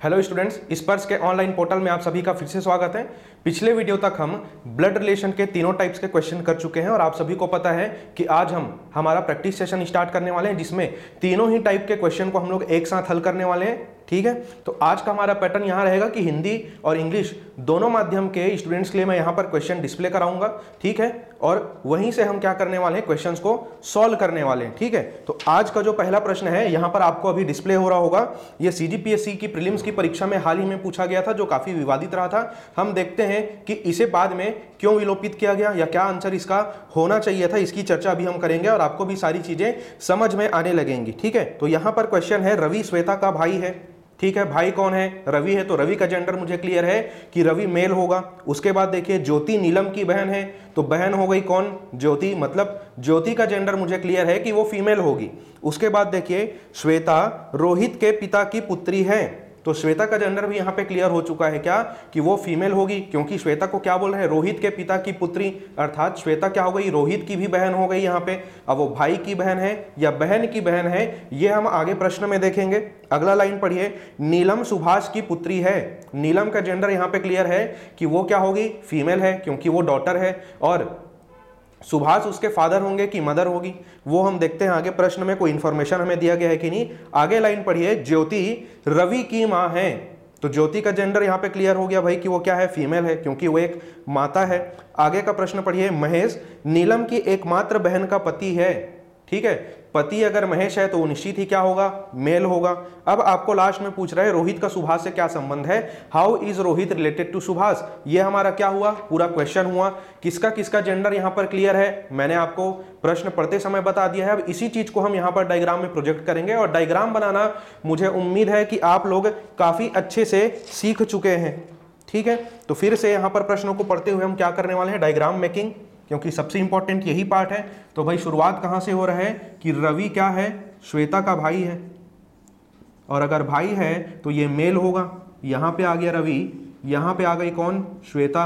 Hello students, स्पर्श के online portal में आप सभी का फिर से स्वागत है। पिछले वीडियो तक हम ब्लड रिलेशन के तीनों टाइप्स के क्वेश्चन कर चुके हैं और आप सभी को पता है कि आज हम हमारा प्रैक्टिस सेशन स्टार्ट करने वाले हैं जिसमें तीनों ही टाइप के क्वेश्चन को हम लोग एक साथ हल करने वाले हैं। ठीक है, तो आज का हमारा पैटर्न यहाँ रहेगा कि हिंदी और इंग्लिश दोनों माध्यम के स्टूडेंट्स के लिए मैं यहाँ पर क्वेश्चन डिस्प्ले कराऊंगा। ठीक है, और वहीं से हम क्या करने वाले हैं, क्वेश्चंस को सॉल्व करने वाले हैं। ठीक है, तो आज का जो पहला प्रश्न है यहाँ पर आपको अभी डिस्प्ले हो रहा होगा। ये सीजीपीएससी की प्रीलिम्स की परीक्षा में हाल ही में पूछा गया था, जो काफी विवादित रहा था। हम देखते हैं कि इसे बाद में क्यों विलोपित किया गया या क्या आंसर इसका होना चाहिए था, इसकी चर्चा अभी हम करेंगे और आपको भी सारी चीजें समझ में आने लगेंगी। ठीक है, तो यहां पर क्वेश्चन है, रवि श्वेता का भाई है। ठीक है, भाई कौन है? रवि है, तो रवि का जेंडर मुझे क्लियर है कि रवि मेल होगा। उसके बाद देखिए, ज्योति नीलम की बहन है, तो बहन हो गई कौन? ज्योति, मतलब ज्योति का जेंडर मुझे क्लियर है कि वो फीमेल होगी। उसके बाद देखिए, श्वेता रोहित के पिता की पुत्री है, तो श्वेता का जेंडर भी यहाँ पे क्लियर हो चुका है क्या कि वो फीमेल होगी, क्योंकि श्वेता को क्या बोल रहे हैं, रोहित के पिता की पुत्री, अर्थात श्वेता क्या हो गई, रोहित की भी बहन हो गई यहाँ पे। अब वो भाई की बहन है या बहन की बहन है, ये हम आगे प्रश्न में देखेंगे। अगला लाइन पढ़िए, नीलम सुभाष की पुत्री है। नीलम का जेंडर यहाँ पे क्लियर है कि वो क्या होगी, फीमेल है, क्योंकि वो डॉटर है। और सुभाष उसके फादर होंगे कि मदर होगी, वो हम देखते हैं आगे प्रश्न में कोई इंफॉर्मेशन हमें दिया गया है कि नहीं। आगे लाइन पढ़िए, ज्योति रवि की मां है, तो ज्योति का जेंडर यहाँ पे क्लियर हो गया भाई कि वो क्या है, फीमेल है, क्योंकि वो एक माता है। आगे का प्रश्न पढ़िए, महेश नीलम की एकमात्र बहन का पति है। ठीक है, पति अगर महेश है तो वो निश्चित ही क्या होगा, मेल होगा। अब आपको लास्ट में पूछ रहे हैं रोहित का सुभाष से क्या संबंध है, how is Rohit related to Subhash. ये हमारा क्या हुआ, पूरा क्वेश्चन हुआ। किसका किसका जेंडर यहाँ पर क्लियर है, मैंने आपको प्रश्न पढ़ते समय बता दिया है। अब इसी चीज को हम यहाँ पर डायग्राम में प्रोजेक्ट करेंगे और डायग्राम बनाना मुझे उम्मीद है कि आप लोग काफी अच्छे से सीख चुके हैं। ठीक है, तो फिर से यहाँ पर प्रश्नों को पढ़ते हुए हम क्या करने वाले हैं, डायग्राम मेकिंग, क्योंकि सबसे इंपॉर्टेंट यही पार्ट है। तो भाई शुरुआत कहां से हो रहा है कि रवि क्या है, श्वेता का भाई है, और अगर भाई है तो ये मेल होगा। यहां पे आ गया रवि, यहां पे आ गई कौन, श्वेता।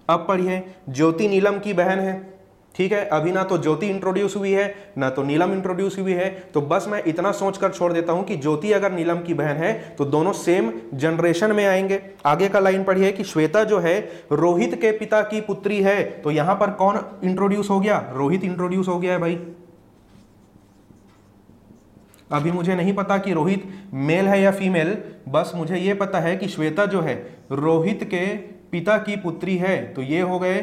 अब पढ़िए, ज्योति नीलम की बहन है। ठीक है, अभी ना तो ज्योति इंट्रोड्यूस हुई है ना तो नीलम इंट्रोड्यूस हुई है, तो बस मैं इतना सोचकर छोड़ देता हूं कि ज्योति अगर नीलम की बहन है तो दोनों सेम जनरेशन में आएंगे। आगे का लाइन पढ़िए कि श्वेता जो है रोहित के पिता की पुत्री है, तो यहां पर कौन इंट्रोड्यूस हो गया, रोहित इंट्रोड्यूस हो गया है भाई। अभी मुझे नहीं पता कि रोहित मेल है या फीमेल, बस मुझे यह पता है कि श्वेता जो है रोहित के पिता की पुत्री है, तो ये हो गए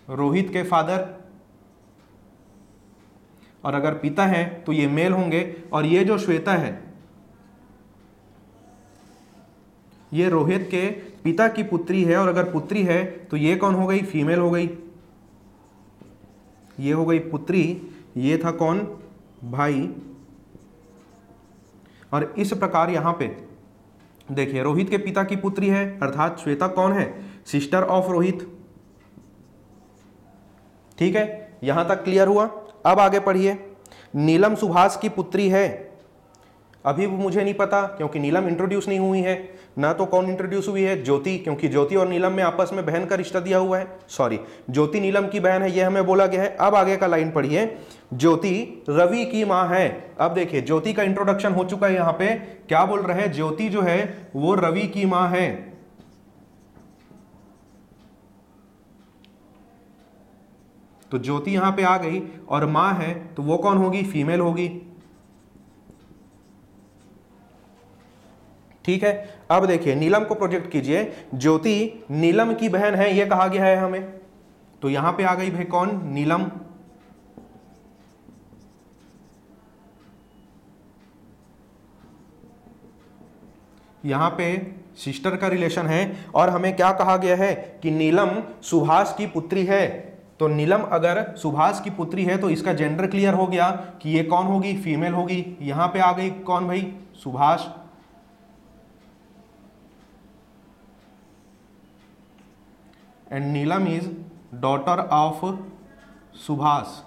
रोहित के फादर, और अगर पिता है तो ये मेल होंगे। और ये जो श्वेता है ये रोहित के पिता की पुत्री है, और अगर पुत्री है तो ये कौन हो गई, फीमेल हो गई। ये हो गई पुत्री, ये था कौन, भाई। और इस प्रकार यहां पे देखिए, रोहित के पिता की पुत्री है, अर्थात श्वेता कौन है, सिस्टर ऑफ रोहित। ठीक है, यहां तक क्लियर हुआ। अब आगे पढ़िए, नीलम सुभाष की पुत्री है। अभी मुझे नहीं पता क्योंकि नीलम इंट्रोड्यूस नहीं हुई है, ना तो कौन इंट्रोड्यूस हुई है, ज्योति, क्योंकि ज्योति और नीलम में आपस में बहन का रिश्ता दिया हुआ है। सॉरी, ज्योति नीलम की बहन है, ये हमें बोला गया है। अब आगे का लाइन पढ़िए, ज्योति रवि की मां है। अब देखिए, ज्योति का इंट्रोडक्शन हो चुका है, यहां पे क्या बोल रहे हैं, ज्योति जो है वो रवि की मां है। तो ज्योति यहां पे आ गई और मां है, तो वो कौन होगी, फीमेल होगी। ठीक है, अब देखिए नीलम को प्रोजेक्ट कीजिए, ज्योति नीलम की बहन है, ये कहा गया है हमें, तो यहां पे आ गई भाई कौन, नीलम। यहां पे सिस्टर का रिलेशन है, और हमें क्या कहा गया है कि नीलम सुभाष की पुत्री है। तो नीलम अगर सुभाष की पुत्री है तो इसका जेंडर क्लियर हो गया कि ये कौन होगी, फीमेल होगी। यहां पे आ गई कौन भाई, Subhash. And Neelam is daughter of Subhash.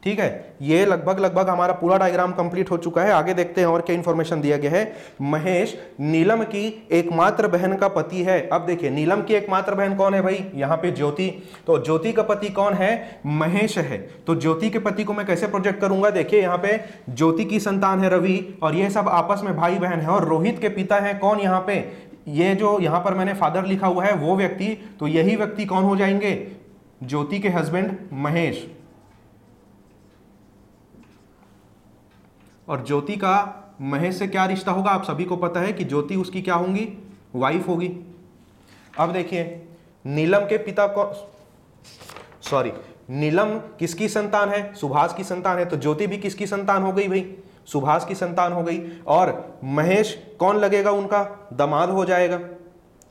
ठीक है, ये लगभग हमारा पूरा डायग्राम कंप्लीट हो चुका है। आगे देखते हैं और क्या इंफॉर्मेशन दिया गया है। महेश नीलम की एकमात्र बहन का पति है। अब देखिए नीलम की एकमात्र बहन कौन है भाई, यहाँ पे ज्योति। तो ज्योति का पति कौन है, महेश है। तो ज्योति के पति को मैं कैसे प्रोजेक्ट करूंगा, देखिए यहाँ पे ज्योति की संतान है रवि, और ये सब आपस में भाई बहन है। और रोहित के पिता है कौन, यहाँ पे ये जो यहाँ पर मैंने फादर लिखा हुआ है वो व्यक्ति, तो यही व्यक्ति कौन हो जाएंगे, ज्योति के हस्बैंड महेश। और ज्योति का महेश से क्या रिश्ता होगा, आप सभी को पता है कि ज्योति उसकी क्या होंगी, वाइफ होगी। अब देखिए नीलम के पिता को, सॉरी, नीलम किसकी संतान है, सुभाष की संतान है। तो ज्योति भी किसकी संतान हो गई भाई, सुभाष की संतान हो गई। और महेश कौन लगेगा, उनका दामाद हो जाएगा।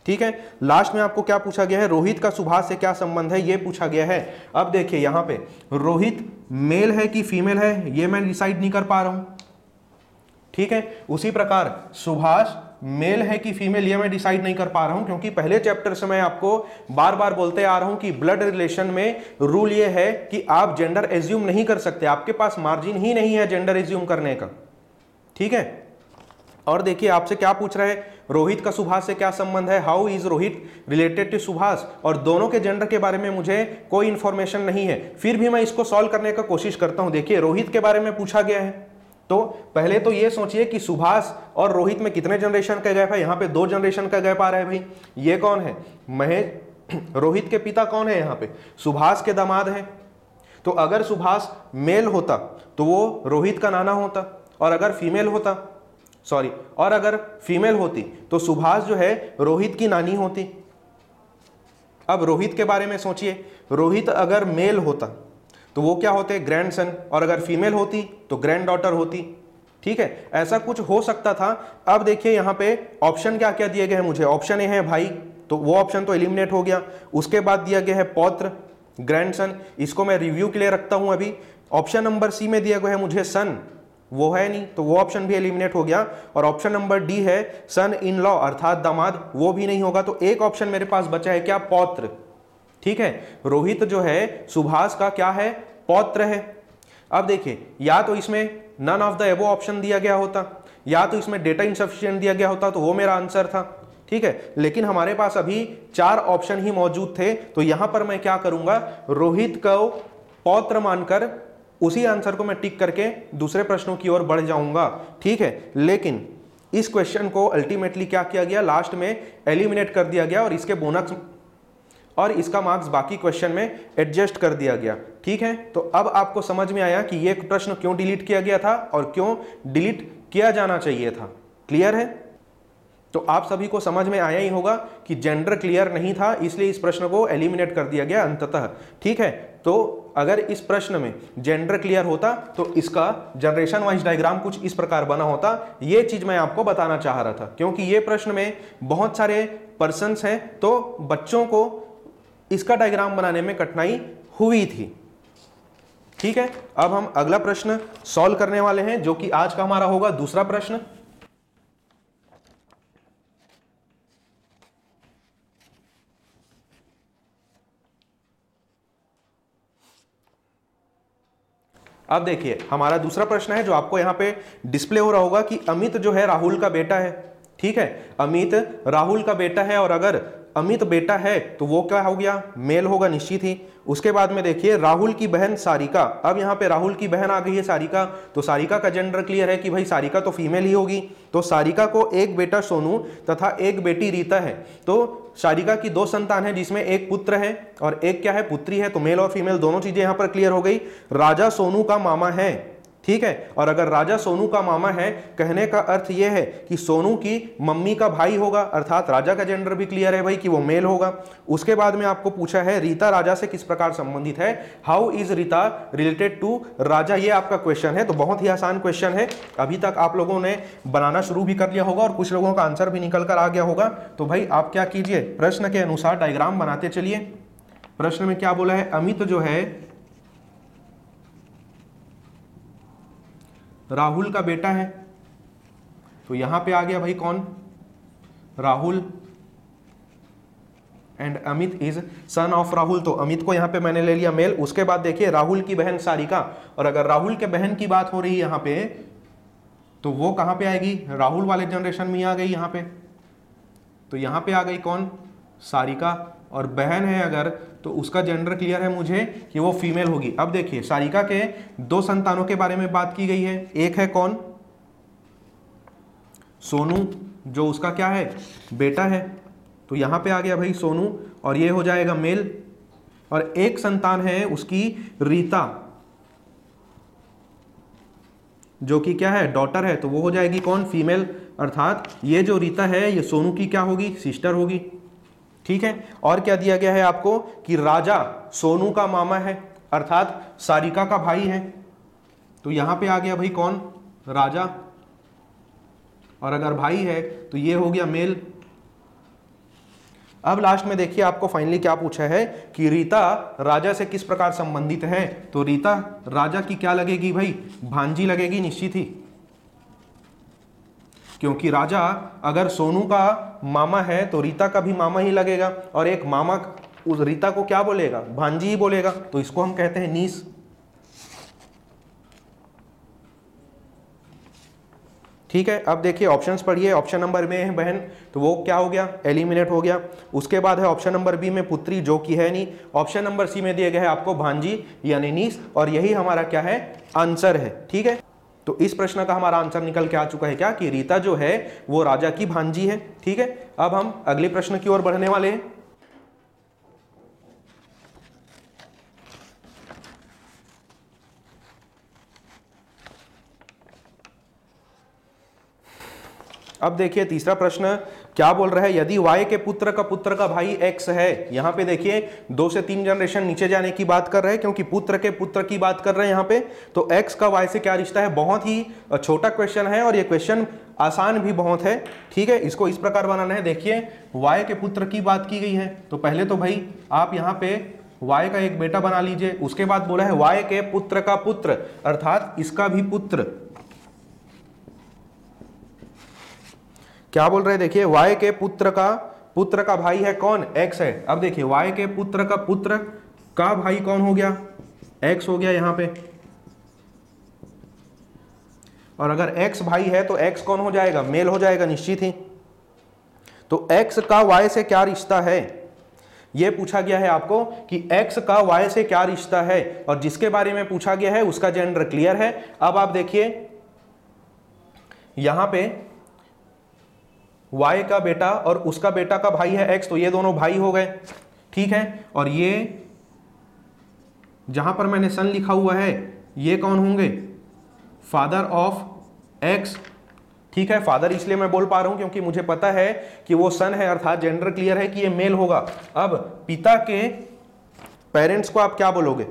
ठीक है, लास्ट में आपको क्या पूछा गया है, रोहित का सुभाष से क्या संबंध है, ये पूछा गया है। अब देखिए यहां पे रोहित मेल है कि फीमेल है, ये मैं डिसाइड नहीं कर पा रहा हूं। ठीक है, उसी प्रकार सुभाष मेल है कि फीमेल, ये मैं डिसाइड नहीं कर पा रहा हूं, क्योंकि पहले चैप्टर से मैं आपको बार बार बोलते आ रहा हूं कि ब्लड रिलेशन में रूल ये है कि आप जेंडर एज्यूम नहीं कर सकते, आपके पास मार्जिन ही नहीं है जेंडर एज्यूम करने का। ठीक है, और देखिए आपसे क्या पूछ रहा है, रोहित का सुभाष से क्या संबंध है, how is Rohit related to Subhash. और दोनों के जेंडर के बारे में मुझे कोई इंफॉर्मेशन नहीं है, फिर भी मैं इसको सॉल्व करने का कोशिश करता हूं। देखिए रोहित के बारे में पूछा गया है, तो पहले तो ये सोचिए कि सुभाष और रोहित में कितने जनरेशन का गैप है, यहाँ पे 2 जनरेशन का गैप आ रहा है भाई। ये कौन है, महेश, रोहित के पिता कौन है, यहाँ पे सुभाष के दामाद है। तो अगर सुभाष मेल होता तो वो रोहित का नाना होता, और अगर फीमेल होता, सॉरी, और अगर फीमेल होती तो सुभाष जो है रोहित की नानी होती। अब रोहित के बारे में सोचिए, रोहित अगर मेल होता तो वो क्या होते, ग्रैंडसन, और अगर फीमेल होती तो ग्रैंड डॉटर होती। ठीक है, ऐसा कुछ हो सकता था। अब देखिए यहाँ पे ऑप्शन क्या क्या दिए गए हैं मुझे, ऑप्शन ए है भाई, तो वो ऑप्शन तो एलिमिनेट हो गया। उसके बाद दिया गया है पौत्र, ग्रैंडसन, इसको मैं रिव्यू के लिए रखता हूं अभी। ऑप्शन नंबर सी में दिया गया है मुझे सन, वो है नहीं, तो वो ऑप्शन भी एलिमिनेट हो गया। और ऑप्शन नंबर डी है सन इन लॉ अर्थात दामाद, वो भी नहीं होगा। तो एक ऑप्शन मेरे पास बचा है क्या, पौत्र। ठीक है, रोहित जो है सुभाष का क्या है, पौत्र है। अब देखिए या तो इसमें none of the above option दिया गया होता, या तो इसमें डेटा इनसफिशिएंट दिया गया होता, तो वो मेरा आंसर था। ठीक है, लेकिन हमारे पास अभी 4 ऑप्शन ही मौजूद थे, तो यहां पर मैं क्या करूंगा, रोहित को पौत्र मानकर उसी आंसर को मैं टिक करके दूसरे प्रश्नों की ओर बढ़ जाऊंगा। ठीक है, लेकिन इस क्वेश्चन को अल्टीमेटली क्या किया गया, लास्ट में एलिमिनेट कर दिया गया, और इसके बोनस और इसका मार्क्स बाकी क्वेश्चन में एडजस्ट कर दिया गया। ठीक है, तो अब आपको समझ में आया कि यह प्रश्न क्यों डिलीट किया गया था और क्यों डिलीट किया जाना चाहिए था। क्लियर है, तो आप सभी को समझ में आया ही होगा कि जेंडर क्लियर नहीं था, इसलिए इस प्रश्न को एलिमिनेट कर दिया गया अंततः। ठीक है, तो अगर इस प्रश्न में जेंडर क्लियर होता तो इसका जनरेशन वाइज डायग्राम कुछ इस प्रकार बना होता। ये चीज मैं आपको बताना चाह रहा था, क्योंकि ये प्रश्न में बहुत सारे पर्सन्स हैं, तो बच्चों को इसका डायग्राम बनाने में कठिनाई हुई थी। ठीक है, अब हम अगला प्रश्न सॉल्व करने वाले हैं, जो कि आज का हमारा होगा दूसरा प्रश्न। अब देखिए हमारा दूसरा प्रश्न है जो आपको यहां पे डिस्प्ले हो रहा होगा कि अमित जो है राहुल का बेटा है। ठीक है, अमित राहुल का बेटा है, और अगर अमित बेटा है तो वो क्या हो गया, मेल होगा निश्चित ही। उसके बाद में देखिए राहुल की बहन सारिका, अब यहाँ पे राहुल की बहन आ गई है सारिका, तो सारिका का जेंडर क्लियर है कि भाई सारिका तो फीमेल ही होगी। तो सारिका को एक बेटा सोनू तथा एक बेटी रीता है। तो सारिका की 2 संतान है, जिसमें एक पुत्र है और एक क्या है, पुत्री है। तो मेल और फीमेल दोनों चीजें यहाँ पर क्लियर हो गई। राजा सोनू का मामा है। ठीक है, और अगर राजा सोनू का मामा है, कहने का अर्थ यह है कि सोनू की मम्मी का भाई होगा, अर्थात राजा का जेंडर भी क्लियर है भाई कि वो मेल होगा। उसके बाद में आपको पूछा है रीता राजा से किस प्रकार संबंधित है, how is Rita related to Raja, ये आपका क्वेश्चन है। तो बहुत ही आसान क्वेश्चन है, अभी तक आप लोगों ने बनाना शुरू भी कर लिया होगा और कुछ लोगों का आंसर भी निकल कर आ गया होगा। तो भाई आप क्या कीजिए, प्रश्न के अनुसार डायग्राम बनाते चलिए। प्रश्न में क्या बोला है, अमित जो है राहुल का बेटा है, तो यहां पे आ गया भाई कौन, Rahul. And Amit is son of Rahul, तो अमित को यहाँ पे मैंने ले लिया मेल। उसके बाद देखिए राहुल की बहन सारिका, और अगर राहुल के बहन की बात हो रही है यहाँ पे तो वो कहाँ पे आएगी, राहुल वाले जनरेशन में आ गई यहाँ पे, तो यहाँ पे आ गई कौन, सारिका। और बहन है अगर तो उसका जेंडर क्लियर है मुझे कि वो फीमेल होगी। अब देखिए सारिका के 2 संतानों के बारे में बात की गई है, एक है कौन, सोनू, जो उसका क्या है, बेटा है, तो यहां पे आ गया भाई सोनू, और ये हो जाएगा मेल। और एक संतान है उसकी रीता, जो कि क्या है, डॉटर है, तो वो हो जाएगी कौन, फीमेल। अर्थात ये जो रीता है ये सोनू की क्या होगी, सिस्टर होगी। ठीक है, और क्या दिया गया है आपको कि राजा सोनू का मामा है, अर्थात सारिका का भाई है, तो यहां पे आ गया भाई कौन, राजा। और अगर भाई है तो ये हो गया मेल। अब लास्ट में देखिए आपको फाइनली क्या पूछा है कि रीता राजा से किस प्रकार संबंधित है, तो रीता राजा की क्या लगेगी भाई, भांजी लगेगी, निश्चित ही, क्योंकि राजा अगर सोनू का मामा है तो रीता का भी मामा ही लगेगा, और एक मामा उस रीता को क्या बोलेगा, भांजी ही बोलेगा, तो इसको हम कहते हैं नीस। ठीक है, अब देखिए ऑप्शंस पढ़िए। ऑप्शन नंबर में है बहन, तो वो क्या हो गया, एलिमिनेट हो गया। उसके बाद है ऑप्शन नंबर बी में पुत्री, जो कि है नहीं। ऑप्शन नंबर सी में दिए गए है आपको भांजी यानी नीस, और यही हमारा क्या है, आंसर है। ठीक है, तो इस प्रश्न का हमारा आंसर निकल के आ चुका है क्या, कि रीता जो है वो राजा की भांजी है। ठीक है, अब हम अगले प्रश्न की ओर बढ़ने वाले हैं। अब देखिए तीसरा प्रश्न क्या बोल रहा है, यदि y के पुत्र का भाई x है। यहां पे देखिए 2 से 3 जनरेशन नीचे जाने की बात कर रहे हैं, क्योंकि पुत्र के पुत्र की बात कर रहे हैं यहां पे, तो x का y से क्या रिश्ता है। बहुत ही छोटा क्वेश्चन है और ये क्वेश्चन आसान भी बहुत है। ठीक है, इसको इस प्रकार बनाना है, देखिए y के पुत्र की बात की गई है, तो पहले तो भाई आप यहाँ पे y का एक बेटा बना लीजिए। उसके बाद बोला है y के पुत्र का पुत्र, अर्थात इसका भी पुत्र। क्या बोल रहे हैं, देखिए y के पुत्र का भाई है कौन, x है। अब देखिए y के पुत्र का भाई कौन हो गया, x हो गया यहां पे, और अगर x भाई है तो x कौन हो जाएगा, मेल हो जाएगा, निश्चित ही। तो x का y से क्या रिश्ता है, यह पूछा गया है आपको कि x का y से क्या रिश्ता है, और जिसके बारे में पूछा गया है उसका जेंडर क्लियर है। अब आप देखिए यहां पे y का बेटा और उसका बेटा का भाई है x, तो ये दोनों भाई हो गए। ठीक है, और ये जहां पर मैंने सन लिखा हुआ है ये कौन होंगे, फादर ऑफ x। ठीक है, फादर इसलिए मैं बोल पा रहा हूं क्योंकि मुझे पता है कि वो सन है, अर्थात जेंडर क्लियर है कि ये मेल होगा। अब पिता के पेरेंट्स को आप क्या बोलोगे,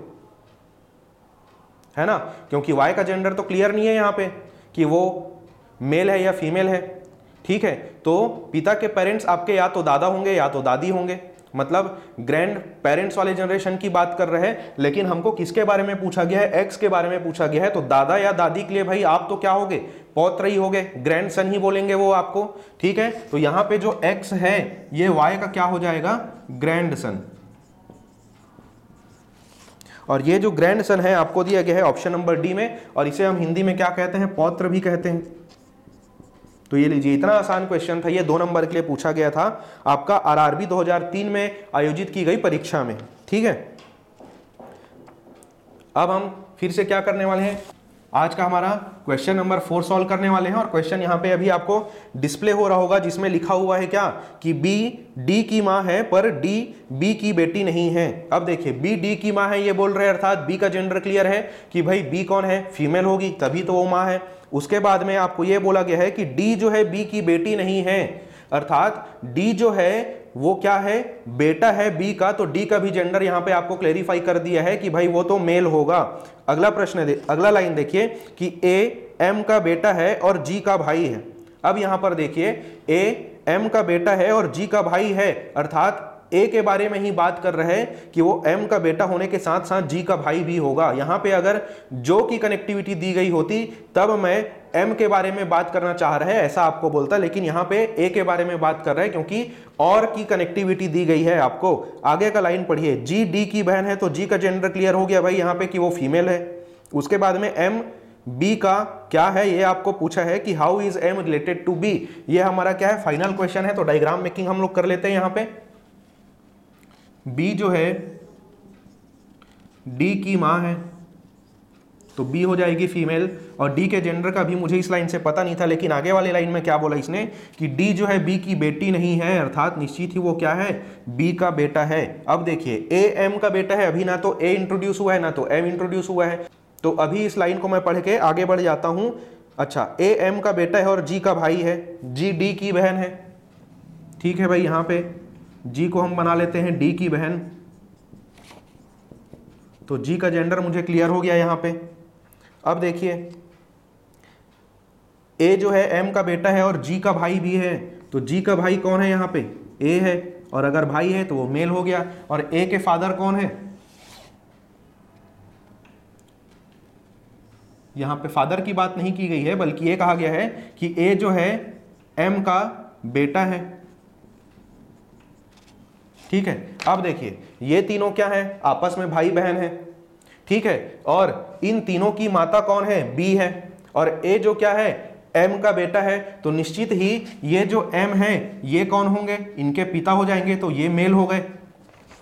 है ना, क्योंकि y का जेंडर तो क्लियर नहीं है यहां पे कि वो मेल है या फीमेल है। ठीक है, तो पिता के पेरेंट्स आपके या तो दादा होंगे या तो दादी होंगे, मतलब ग्रैंड पेरेंट्स वाले जनरेशन की बात कर रहे हैं। लेकिन हमको किसके बारे में पूछा गया है, एक्स के बारे में पूछा गया है, तो दादा या दादी के लिए भाई आप तो क्या होगे, पौत्र ही होगे, ग्रैंड सन ही बोलेंगे वो आपको। ठीक है, तो यहां पे जो एक्स है ये वाई का क्या हो जाएगा, ग्रैंड सन। और ये जो ग्रैंड सन है आपको दिया गया है ऑप्शन नंबर डी में, और इसे हम हिंदी में क्या कहते हैं, पौत्र भी कहते हैं। तो ये लीजिए, इतना आसान क्वेश्चन था, ये 2 नंबर के लिए पूछा गया था आपका आरआरबी 2003 में आयोजित की गई परीक्षा में। ठीक है, अब हम फिर से क्या करने वाले हैं, आज का हमारा क्वेश्चन नंबर 4 सॉल्व करने वाले हैं। और क्वेश्चन यहाँ पे अभी आपको डिस्प्ले हो रहा होगा, जिसमें लिखा हुआ है क्या कि बी डी की माँ है पर डी बी की बेटी नहीं है। अब देखिए बी डी की माँ है ये बोल रहे हैं, अर्थात बी का जेंडर क्लियर है कि भाई बी कौन है, फीमेल होगी, तभी तो वो माँ है। उसके बाद में आपको ये बोला गया है कि डी जो है बी की बेटी नहीं है, अर्थात डी जो है वो क्या है, बेटा है बी का, तो डी का भी जेंडर यहां पे आपको क्लेरिफाई कर दिया है कि भाई वो तो मेल होगा। अगला प्रश्न अगला लाइन देखिए कि ए एम का बेटा है और जी का भाई है। अब यहां पर देखिए ए एम का बेटा है और जी का भाई है, अर्थात ए के बारे में ही बात कर रहे हैं कि वो एम का बेटा होने के साथ साथ जी का भाई भी होगा। यहां पे अगर जो की कनेक्टिविटी दी गई होती तब मैं एम के बारे में बात करना चाह रहा है ऐसा आपको बोलता, लेकिन यहाँ पे ए के बारे में बात कर रहा है क्योंकि और की कनेक्टिविटी दी गई है आपको। आगे का लाइन पढ़िए, जी डी की बहन है, तो जी का जेंडर क्लियर हो गया भाई यहाँ पे कि वो फीमेल है। उसके बाद में एम बी का क्या है ये आपको पूछा है कि how is M related to B, ये हमारा क्या है फाइनल क्वेश्चन है। तो डायग्राम मेकिंग हम लोग कर लेते हैं। यहाँ पे बी जो है डी की माँ है, तो बी हो जाएगी फीमेल, और डी के जेंडर का भी मुझे इस लाइन से पता नहीं था, लेकिन आगे वाले लाइन में क्या बोला इसने कि डी जो है बी की बेटी नहीं है, अर्थात निश्चित ही वो क्या है बी का बेटा है। अब देखिए ए एम का बेटा है, अभी ना तो ए इंट्रोड्यूस हुआ है ना तो एम इंट्रोड्यूस हुआ है, तो अभी इस लाइन को मैं पढ़ के आगे बढ़ जाता हूं। अच्छा, ए एम का बेटा है और जी का भाई है, जी डी की बहन है। ठीक है भाई, यहां पे जी को हम बना लेते हैं डी की बहन, तो जी का जेंडर मुझे क्लियर हो गया यहां पे। अब देखिए ए जो है एम का बेटा है और जी का भाई भी है, तो जी का भाई कौन है यहाँ पे ए है, और अगर भाई है तो वो मेल हो गया। और ए के फादर कौन है, यहाँ पे फादर की बात नहीं की गई है, बल्कि ये कहा गया है कि ए जो है एम का बेटा है। ठीक है, अब देखिए ये तीनों क्या है, आपस में भाई बहन है। ठीक है, और इन तीनों की माता कौन है, बी है, और ए जो क्या है एम का बेटा है, तो निश्चित ही ये जो एम है ये कौन होंगे, इनके पिता हो जाएंगे, तो ये मेल हो गए।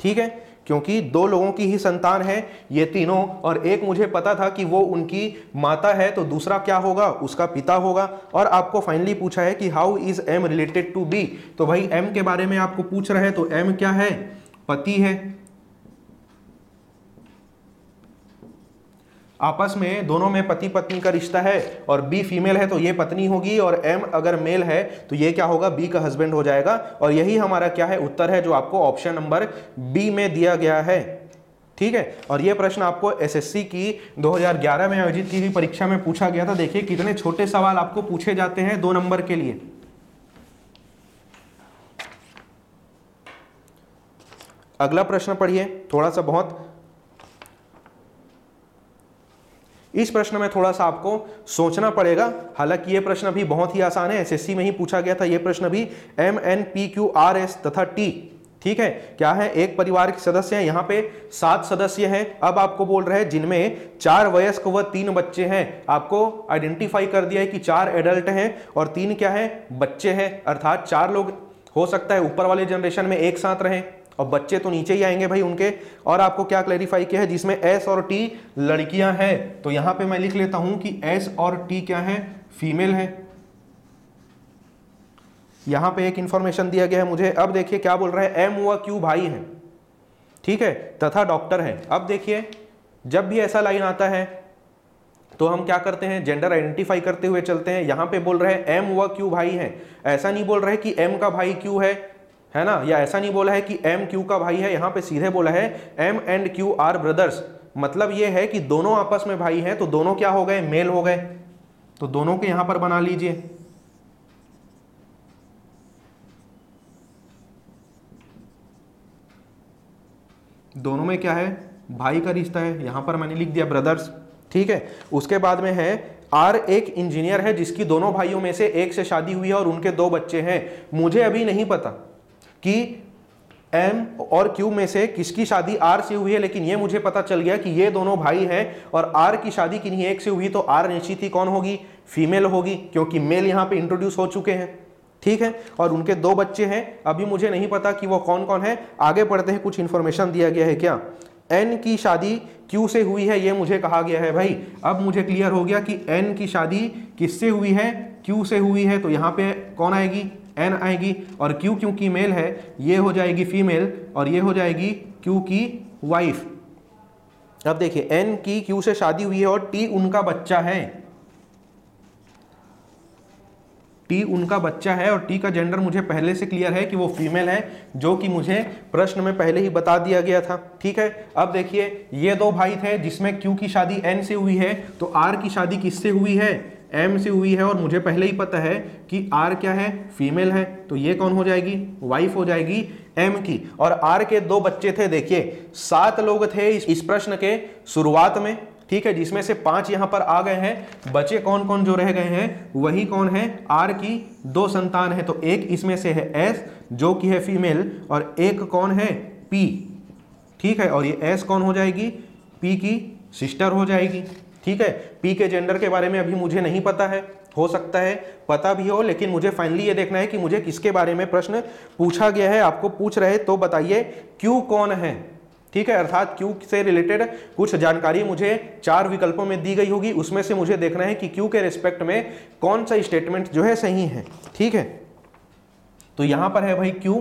ठीक है, क्योंकि दो लोगों की ही संतान है ये तीनों, और एक मुझे पता था कि वो उनकी माता है, तो दूसरा क्या होगा, उसका पिता होगा। और आपको फाइनली पूछा है कि how is M related to B, तो भाई एम के बारे में आपको पूछ रहे हैं, तो एम क्या है, पति है। आपस में दोनों में पति पत्नी का रिश्ता है, और बी फीमेल है तो ये पत्नी होगी, और एम अगर मेल है तो ये क्या होगा, बी का हस्बैंड हो जाएगा। और यही हमारा क्या है उत्तर है, जो आपको ऑप्शन नंबर बी में दिया गया है। ठीक है, और ये प्रश्न आपको एसएससी की 2011 में आयोजित की गई परीक्षा में पूछा गया था। देखिए कितने छोटे सवाल आपको पूछे जाते हैं 2 नंबर के लिए। अगला प्रश्न पढ़िए, थोड़ा सा बहुत इस प्रश्न में थोड़ा सा आपको सोचना पड़ेगा, हालांकि ये प्रश्न भी बहुत ही आसान है, एसएससी में ही पूछा गया था ये प्रश्न भी। M N P Q R S तथा टी, ठीक है, क्या है, एक परिवार के सदस्य हैं, यहाँ पे 7 सदस्य हैं। अब आपको बोल रहे हैं जिनमें 4 वयस्क व 3 बच्चे हैं। आपको आइडेंटिफाई कर दिया है कि 4 एडल्ट हैं और 3 क्या है, बच्चे हैं, अर्थात 4 लोग हो सकता है ऊपर वाले जनरेशन में एक साथ रहें, और बच्चे तो नीचे ही आएंगे भाई उनके। और आपको क्या क्लैरिफाई किया है, जिसमें एस और टी लड़कियां हैं, तो यहां पे मैं लिख लेता हूं कि एस और टी क्या है, फीमेल है। यहां पे एक इंफॉर्मेशन दिया गया है मुझे। अब देखिए क्या बोल रहा है, एम व क्यू भाई हैं, ठीक है, तथा डॉक्टर है। अब देखिए जब भी ऐसा लाइन आता है तो हम क्या करते हैं, जेंडर आइडेंटिफाई करते हुए चलते हैं। यहां पे बोल रहे हैं एम व क्यू भाई हैं, ऐसा नहीं बोल रहे कि एम का भाई क्यू है ना, या ऐसा नहीं बोला है कि एम क्यू का भाई है, यहां पे सीधे बोला है M and Q are brothers. मतलब ये है कि दोनों आपस में भाई हैं, तो दोनों क्या हो गए, मेल हो गए, तो दोनों के यहां पर बना लीजिए। दोनों में क्या है, भाई का रिश्ता है, यहां पर मैंने लिख दिया ब्रदर्स। ठीक है, उसके बाद में है आर एक इंजीनियर है जिसकी दोनों भाइयों में से एक से शादी हुई है और उनके 2 बच्चे हैं। मुझे अभी नहीं पता कि एम और क्यू में से किसकी शादी आर से हुई है, लेकिन ये मुझे पता चल गया कि ये दोनों भाई हैं और आर की शादी किन्हीं एक से हुई, तो आर निश्चित ही कौन होगी, फीमेल होगी, क्योंकि मेल यहाँ पे इंट्रोड्यूस हो चुके हैं। ठीक है, और उनके 2 बच्चे हैं, अभी मुझे नहीं पता कि वो कौन कौन है। आगे पढ़ते हैं, कुछ इंफॉर्मेशन दिया गया है क्या, एन की शादी क्यू से हुई है, ये मुझे कहा गया है भाई। अब मुझे क्लियर हो गया कि एन की शादी किससे हुई है, क्यू से हुई है, तो यहाँ पे कौन आएगी, एन आएगी, और क्यू क्योंकि मेल है ये हो जाएगी फीमेल, और ये हो जाएगी क्यू की वाइफ। अब देखिए एन की क्यू से शादी हुई है और टी उनका बच्चा है, टी उनका बच्चा है, और टी का जेंडर मुझे पहले से क्लियर है कि वो फीमेल है, जो कि मुझे प्रश्न में पहले ही बता दिया गया था। ठीक है, अब देखिए ये 2 भाई थे जिसमें क्यू की शादी एन से हुई है, तो आर की शादी किससे हुई है, एम से हुई है, और मुझे पहले ही पता है कि आर क्या है, फीमेल है, तो ये कौन हो जाएगी, वाइफ हो जाएगी एम की। और आर के 2 बच्चे थे, देखिए 7 लोग थे इस प्रश्न के शुरुआत में। ठीक है, जिसमें से 5 यहां पर आ गए हैं। बचे कौन कौन जो रह गए हैं, वही कौन है, आर की 2 संतान है। तो एक इसमें से है एस जो कि है फीमेल, और एक कौन है, पी। ठीक है, और ये एस कौन हो जाएगी, पी की सिस्टर हो जाएगी। ठीक है, पी के जेंडर के बारे में अभी मुझे नहीं पता है, हो सकता है पता भी हो, लेकिन मुझे फाइनली ये देखना है कि मुझे किसके बारे में प्रश्न पूछा गया है। आपको पूछ रहे तो बताइए क्यू कौन है। ठीक है, अर्थात क्यू से रिलेटेड कुछ जानकारी मुझे 4 विकल्पों में दी गई होगी, उसमें से मुझे देखना है कि क्यू के रिस्पेक्ट में कौन सा स्टेटमेंट जो है सही है। ठीक है, तो यहां पर है भाई क्यू।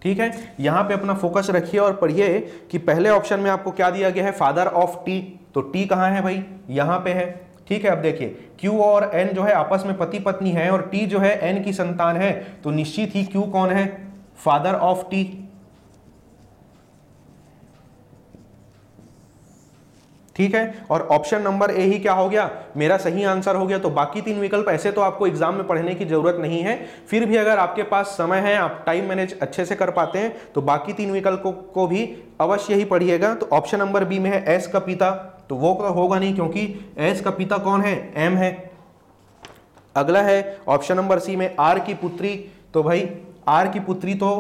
ठीक है, यहां पे अपना फोकस रखिए और पढ़िए कि पहले ऑप्शन में आपको क्या दिया गया है, फादर ऑफ टी। तो टी कहां है भाई, यहां पे है। ठीक है, अब देखिए क्यू और एन जो है आपस में पति पत्नी है, और टी जो है एन की संतान है, तो निश्चित ही क्यू कौन है, फादर ऑफ टी। ठीक है, और ऑप्शन नंबर ए ही क्या हो गया, मेरा सही आंसर हो गया। तो बाकी 3 विकल्प ऐसे तो आपको एग्जाम में पढ़ने की जरूरत नहीं है, फिर भी अगर आपके पास समय है, आप टाइम मैनेज अच्छे से कर पाते हैं, तो बाकी 3 विकल्पों को भी अवश्य ही पढ़िएगा। तो ऑप्शन नंबर बी में है एस का पिता, तो वो होगा नहीं, क्योंकि एस का पिता कौन है, एम है। अगला है ऑप्शन नंबर सी में आर की पुत्री, तो भाई आर की पुत्री तो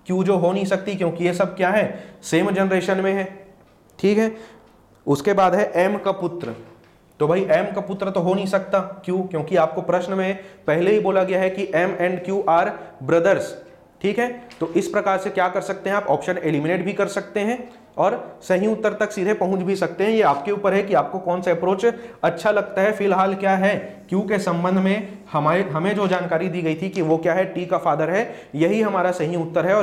क्यू जो हो नहीं सकती, क्योंकि ये सब क्या है, सेम जनरेशन में है। ठीक है, उसके बाद है एम का पुत्र, तो भाई एम का पुत्र तो हो नहीं सकता, क्यों, क्योंकि आपको प्रश्न में पहले ही बोला गया है कि M and Q are brothers. ठीक है, तो इस प्रकार से क्या कर सकते हैं आप, ऑप्शन एलिमिनेट भी कर सकते हैं और सही उत्तर तक सीधे पहुंच भी सकते हैं। ये आपके ऊपर है कि आपको कौन सा अप्रोच अच्छा लगता है। फिलहाल क्या है, क्यू के संबंध में हमें जो जानकारी दी गई थी कि वो क्या है, टी का फादर है, यही हमारा सही उत्तर है।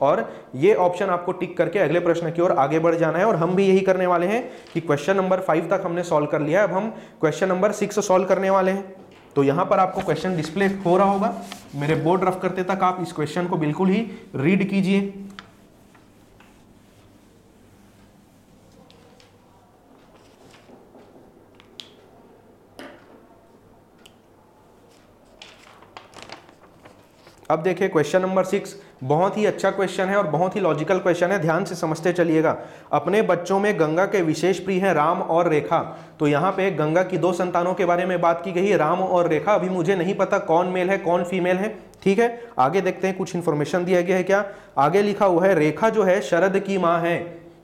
और ये ऑप्शन आपको टिक करके अगले प्रश्न की ओर आगे बढ़ जाना है। और हम भी यही करने वाले हैं कि क्वेश्चन नंबर 5 तक हमने सॉल्व कर लिया है, अब हम क्वेश्चन नंबर 6 सॉल्व करने वाले हैं। तो यहां पर आपको क्वेश्चन डिस्प्ले हो रहा होगा, मेरे बोर्ड रफ करते तक आप इस क्वेश्चन को बिल्कुल ही रीड कीजिए। अब देखिए क्वेश्चन नंबर 6 बहुत ही अच्छा क्वेश्चन है और बहुत ही लॉजिकल क्वेश्चन है, ध्यान से समझते चलिएगा। अपने बच्चों में गंगा के विशेष प्रिय हैं राम और रेखा। तो यहाँ पे गंगा की 2 संतानों के बारे में बात की गई है, राम और रेखा। अभी मुझे नहीं पता कौन मेल है कौन फीमेल है। ठीक है, आगे देखते हैं कुछ इंफॉर्मेशन दिया गया है क्या। आगे लिखा हुआ है रेखा जो है शरद की माँ है।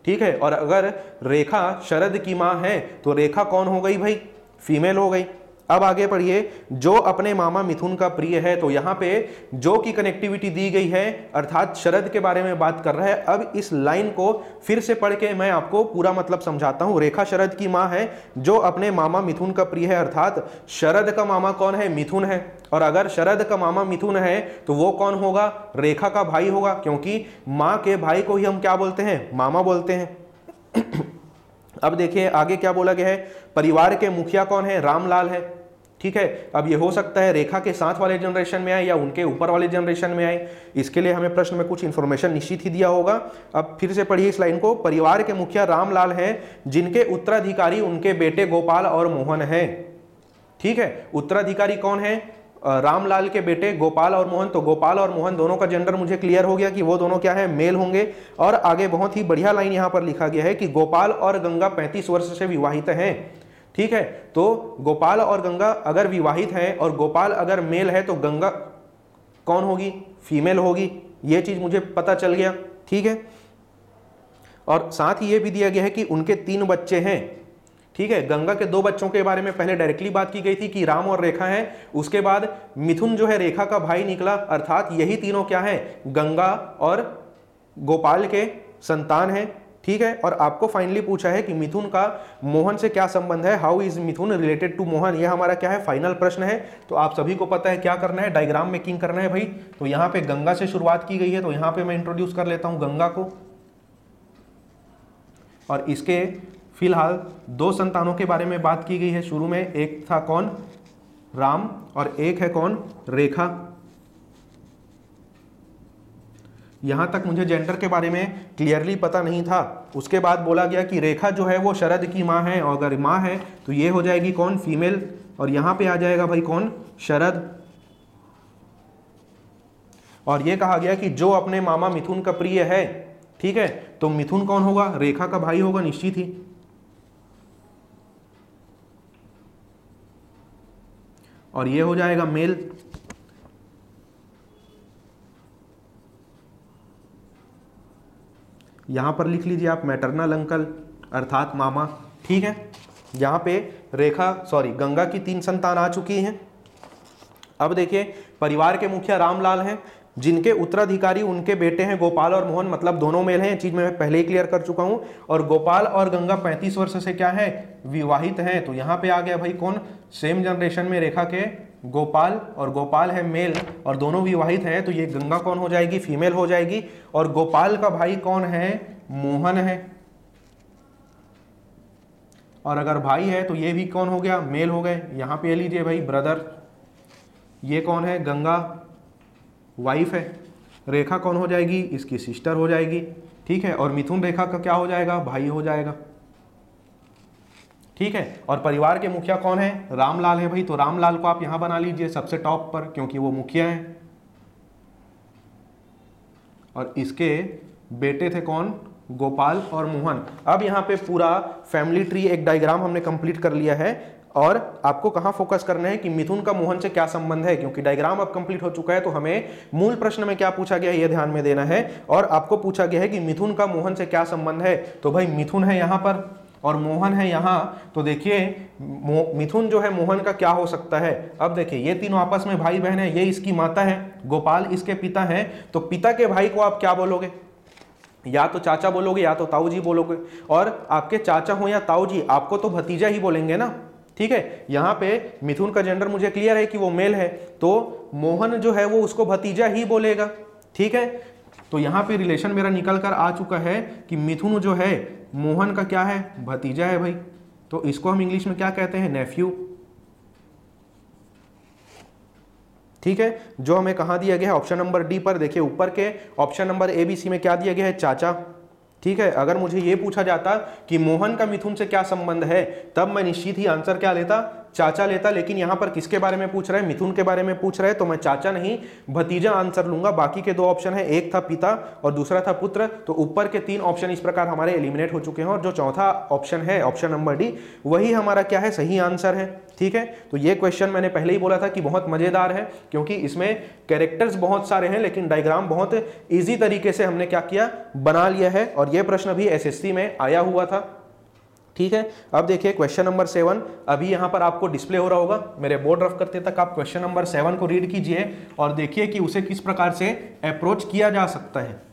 ठीक है, और अगर रेखा शरद की माँ है तो रेखा कौन हो गई भाई, फीमेल हो गई। अब आगे पढ़िए, जो अपने मामा मिथुन का प्रिय है। तो यहाँ पे जो की कनेक्टिविटी दी गई है, अर्थात शरद के बारे में बात कर रहा है। अब इस लाइन को फिर से पढ़ के मैं आपको पूरा मतलब समझाता हूं। रेखा शरद की माँ है जो अपने मामा मिथुन का प्रिय है, अर्थात शरद का मामा कौन है, मिथुन है। और अगर शरद का मामा मिथुन है तो वो कौन होगा, रेखा का भाई होगा, क्योंकि माँ के भाई को ही हम क्या बोलते हैं, मामा बोलते हैं। अब देखिए आगे क्या बोला गया है, परिवार के मुखिया कौन है, रामलाल है। ठीक है, अब ये हो सकता है रेखा के साथ वाले जनरेशन में आए या उनके ऊपर वाले जनरेशन में आए, इसके लिए हमें प्रश्न में कुछ इंफॉर्मेशन निश्चित ही दिया होगा। अब फिर से पढ़िए इस लाइन को, परिवार के मुखिया रामलाल हैं जिनके उत्तराधिकारी उनके बेटे गोपाल और मोहन हैं। ठीक है, उत्तराधिकारी कौन है, रामलाल के बेटे गोपाल और मोहन। तो गोपाल और मोहन दोनों का जेंडर मुझे क्लियर हो गया कि वो दोनों क्या है, मेल होंगे। और आगे बहुत ही बढ़िया लाइन यहां पर लिखा गया है कि गोपाल और गंगा 35 वर्ष से विवाहित हैं। ठीक है, तो गोपाल और गंगा अगर विवाहित हैं और गोपाल अगर मेल है तो गंगा कौन होगी, फीमेल होगी। ये चीज मुझे पता चल गया। ठीक है, और साथ ही ये भी दिया गया है कि उनके 3 बच्चे हैं। ठीक है, गंगा के 2 बच्चों के बारे में पहले डायरेक्टली बात की गई थी कि राम और रेखा है, उसके बाद मिथुन जो है रेखा का भाई निकला, अर्थात यही तीनों क्या है, गंगा और गोपाल के संतान है। ठीक है, और आपको फाइनली पूछा है कि मिथुन का मोहन से क्या संबंध है, how is Mithun related to Mohan. यह हमारा क्या है, फाइनल प्रश्न है। तो आप सभी को पता है क्या करना है, डायग्राम मेकिंग करना है भाई। तो यहाँ पे गंगा से शुरुआत की गई है, तो यहाँ पे मैं इंट्रोड्यूस कर लेता हूँ गंगा को। और इसके फिलहाल 2 संतानों के बारे में बात की गई है। शुरू में एक था कौन, राम, और एक है कौन, रेखा। यहां तक मुझे जेंडर के बारे में क्लियरली पता नहीं था। उसके बाद बोला गया कि रेखा जो है वो शरद की माँ है, और अगर माँ है तो ये हो जाएगी कौन, फीमेल। और यहां पे आ जाएगा भाई कौन, शरद। और ये कहा गया कि जो अपने मामा मिथुन का प्रिय है। ठीक है, तो मिथुन कौन होगा, रेखा का भाई होगा निश्चित ही। और ये हो जाएगा मेल। यहां पर लिख लीजिए आप मैटरनल अंकल अर्थात मामा। ठीक है, यहां पे गंगा की 3 संतान आ चुकी हैं। अब देखिए परिवार के मुखिया रामलाल हैं, जिनके उत्तराधिकारी उनके बेटे हैं गोपाल और मोहन, मतलब दोनों मेल हैं। ये चीज मैं पहले ही क्लियर कर चुका हूं। और गोपाल और गंगा 35 वर्ष से क्या है, विवाहित हैं। तो यहां पे आ गया भाई कौन, सेम जनरेशन में रेखा के गोपाल, और गोपाल है मेल और दोनों विवाहित हैं। तो ये गंगा कौन हो जाएगी, फीमेल हो जाएगी। और गोपाल का भाई कौन है, मोहन है। और अगर भाई है तो ये भी कौन हो गया, मेल हो गए। यहां पे लीजिए भाई ब्रदर, ये कौन है, गंगा वाइफ है। रेखा कौन हो जाएगी, इसकी सिस्टर हो जाएगी। ठीक है, और मिथुन रेखा का क्या हो जाएगा, भाई हो जाएगा। ठीक है, और परिवार के मुखिया कौन है, रामलाल है भाई। तो रामलाल को आप यहां बना लीजिए सबसे टॉप पर, क्योंकि वो मुखिया है। और इसके बेटे थे कौन, गोपाल और मोहन। अब यहां पे पूरा फैमिली ट्री एक डायग्राम हमने कंप्लीट कर लिया है। और आपको कहां फोकस करना है कि मिथुन का मोहन से क्या संबंध है, क्योंकि डायग्राम अब कंप्लीट हो चुका है। तो हमें मूल प्रश्न में क्या पूछा गया है ये ध्यान में देना है। और आपको पूछा गया है कि मिथुन का मोहन से क्या संबंध है। तो भाई मिथुन है यहां पर और मोहन है यहां। तो देखिए मिथुन जो है मोहन का क्या हो सकता है। अब देखिए ये तीनों आपस में भाई बहन है, ये इसकी माता है, गोपाल इसके पिता हैं। तो पिता के भाई को आप क्या बोलोगे, या तो चाचा बोलोगे या तो ताऊ जी बोलोगे। और आपके चाचा हो या ताऊ जी, आपको तो भतीजा ही बोलेंगे ना। ठीक है, यहां पे मिथुन का जेंडर मुझे क्लियर है कि वो मेल है, तो मोहन जो है वो उसको भतीजा ही बोलेगा। ठीक है, तो यहां पे रिलेशन मेरा निकल कर आ चुका है कि मिथुन जो है मोहन का क्या है, भतीजा है भाई। तो इसको हम इंग्लिश में क्या कहते हैं, नेफ्यू। ठीक है, जो हमें कहां दिया गया है, ऑप्शन नंबर डी पर। देखिए ऊपर के option number A B C में क्या दिया गया है, चाचा। ठीक है, अगर मुझे यह पूछा जाता कि मोहन का मिथुन से क्या संबंध है, तब मैं निश्चित ही आंसर क्या लेता, चाचा लेता। लेकिन यहां पर किसके बारे में पूछ रहा है, मिथुन के बारे में पूछ रहा है, तो मैं चाचा नहीं भतीजा आंसर लूंगा। बाकी के 2 ऑप्शन है, एक था पिता और दूसरा था पुत्र। तो ऊपर के 3 ऑप्शन इस प्रकार हमारे एलिमिनेट हो चुके हैं। और जो चौथा ऑप्शन है, ऑप्शन नंबर डी, वही हमारा क्या है, सही आंसर है। ठीक है, तो ये क्वेश्चन मैंने पहले ही बोला था कि बहुत मजेदार है, क्योंकि इसमें कैरेक्टर्स बहुत सारे हैं लेकिन डायग्राम बहुत इजी तरीके से हमने क्या किया, बना लिया है। और ये प्रश्न भी एसएससी में आया हुआ था। ठीक है, अब देखिए क्वेश्चन नंबर 7 अभी यहां पर आपको डिस्प्ले हो रहा होगा। मेरे बोर्ड रफ करते तक आप क्वेश्चन नंबर 7 को रीड कीजिए और देखिए कि उसे किस प्रकार से अप्रोच किया जा सकता है।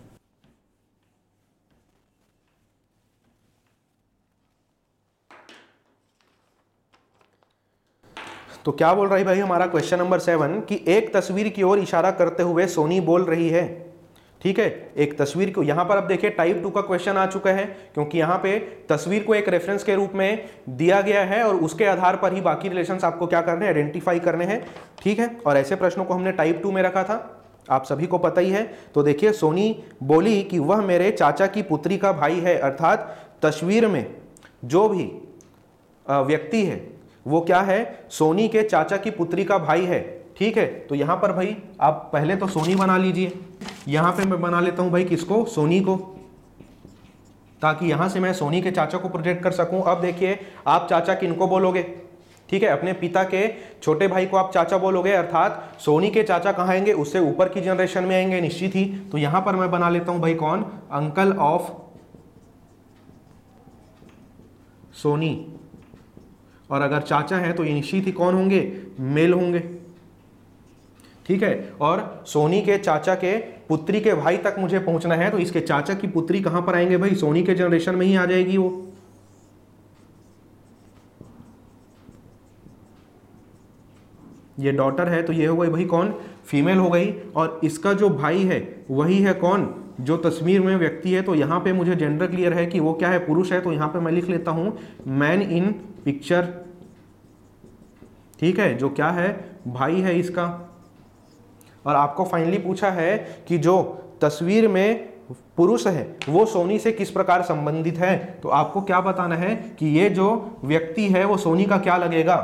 तो क्या बोल रहा है भाई हमारा क्वेश्चन नंबर 7 कि एक तस्वीर की ओर इशारा करते हुए सोनी बोल रही है। ठीक है, एक तस्वीर को, यहां पर अब देखिए टाइप 2 का क्वेश्चन आ चुका है, क्योंकि यहां पे तस्वीर को एक रेफरेंस के रूप में दिया गया है और उसके आधार पर ही बाकी रिलेशंस आपको क्या करने हैं, आइडेंटिफाई करने हैं। ठीक है, और ऐसे प्रश्नों को हमने टाइप 2 में रखा था, आप सभी को पता ही है। तो देखिए सोनी बोली कि वह मेरे चाचा की पुत्री का भाई है, अर्थात तस्वीर में जो भी व्यक्ति है वो क्या है, सोनी के चाचा की पुत्री का भाई है। ठीक है, तो यहां पर भाई आप पहले तो सोनी बना लीजिए। यहां पे मैं बना लेता हूं भाई किसको, सोनी को, ताकि यहां से मैं सोनी के चाचा को प्रोजेक्ट कर सकूं। अब देखिए आप चाचा किनको बोलोगे, ठीक है, अपने पिता के छोटे भाई को आप चाचा बोलोगे, अर्थात सोनी के चाचा कहां आएंगे, उससे ऊपर की जनरेशन में आएंगे निश्चित ही। तो यहां पर मैं बना लेता हूं भाई कौन, अंकल ऑफ सोनी। और अगर चाचा है तो ये निश्चित ही कौन होंगे, मेल होंगे। ठीक है, और सोनी के चाचा के पुत्री के भाई तक मुझे पहुंचना है, तो इसके चाचा की पुत्री कहां पर आएंगे भाई, सोनी के जनरेशन में ही आ जाएगी वो। ये डॉटर है तो ये हो गई भाई कौन, फीमेल हो गई। और इसका जो भाई है वही है कौन, जो तस्वीर में व्यक्ति है। तो यहां पे मुझे जेंडर क्लियर है कि वो क्या है, पुरुष है। तो यहां पे मैं लिख लेता हूं मैन इन पिक्चर। ठीक है, जो क्या है, भाई है इसका। और आपको फाइनली पूछा है कि जो तस्वीर में पुरुष है वो सोनी से किस प्रकार संबंधित है। तो आपको क्या बताना है कि ये जो व्यक्ति है वो सोनी का क्या लगेगा।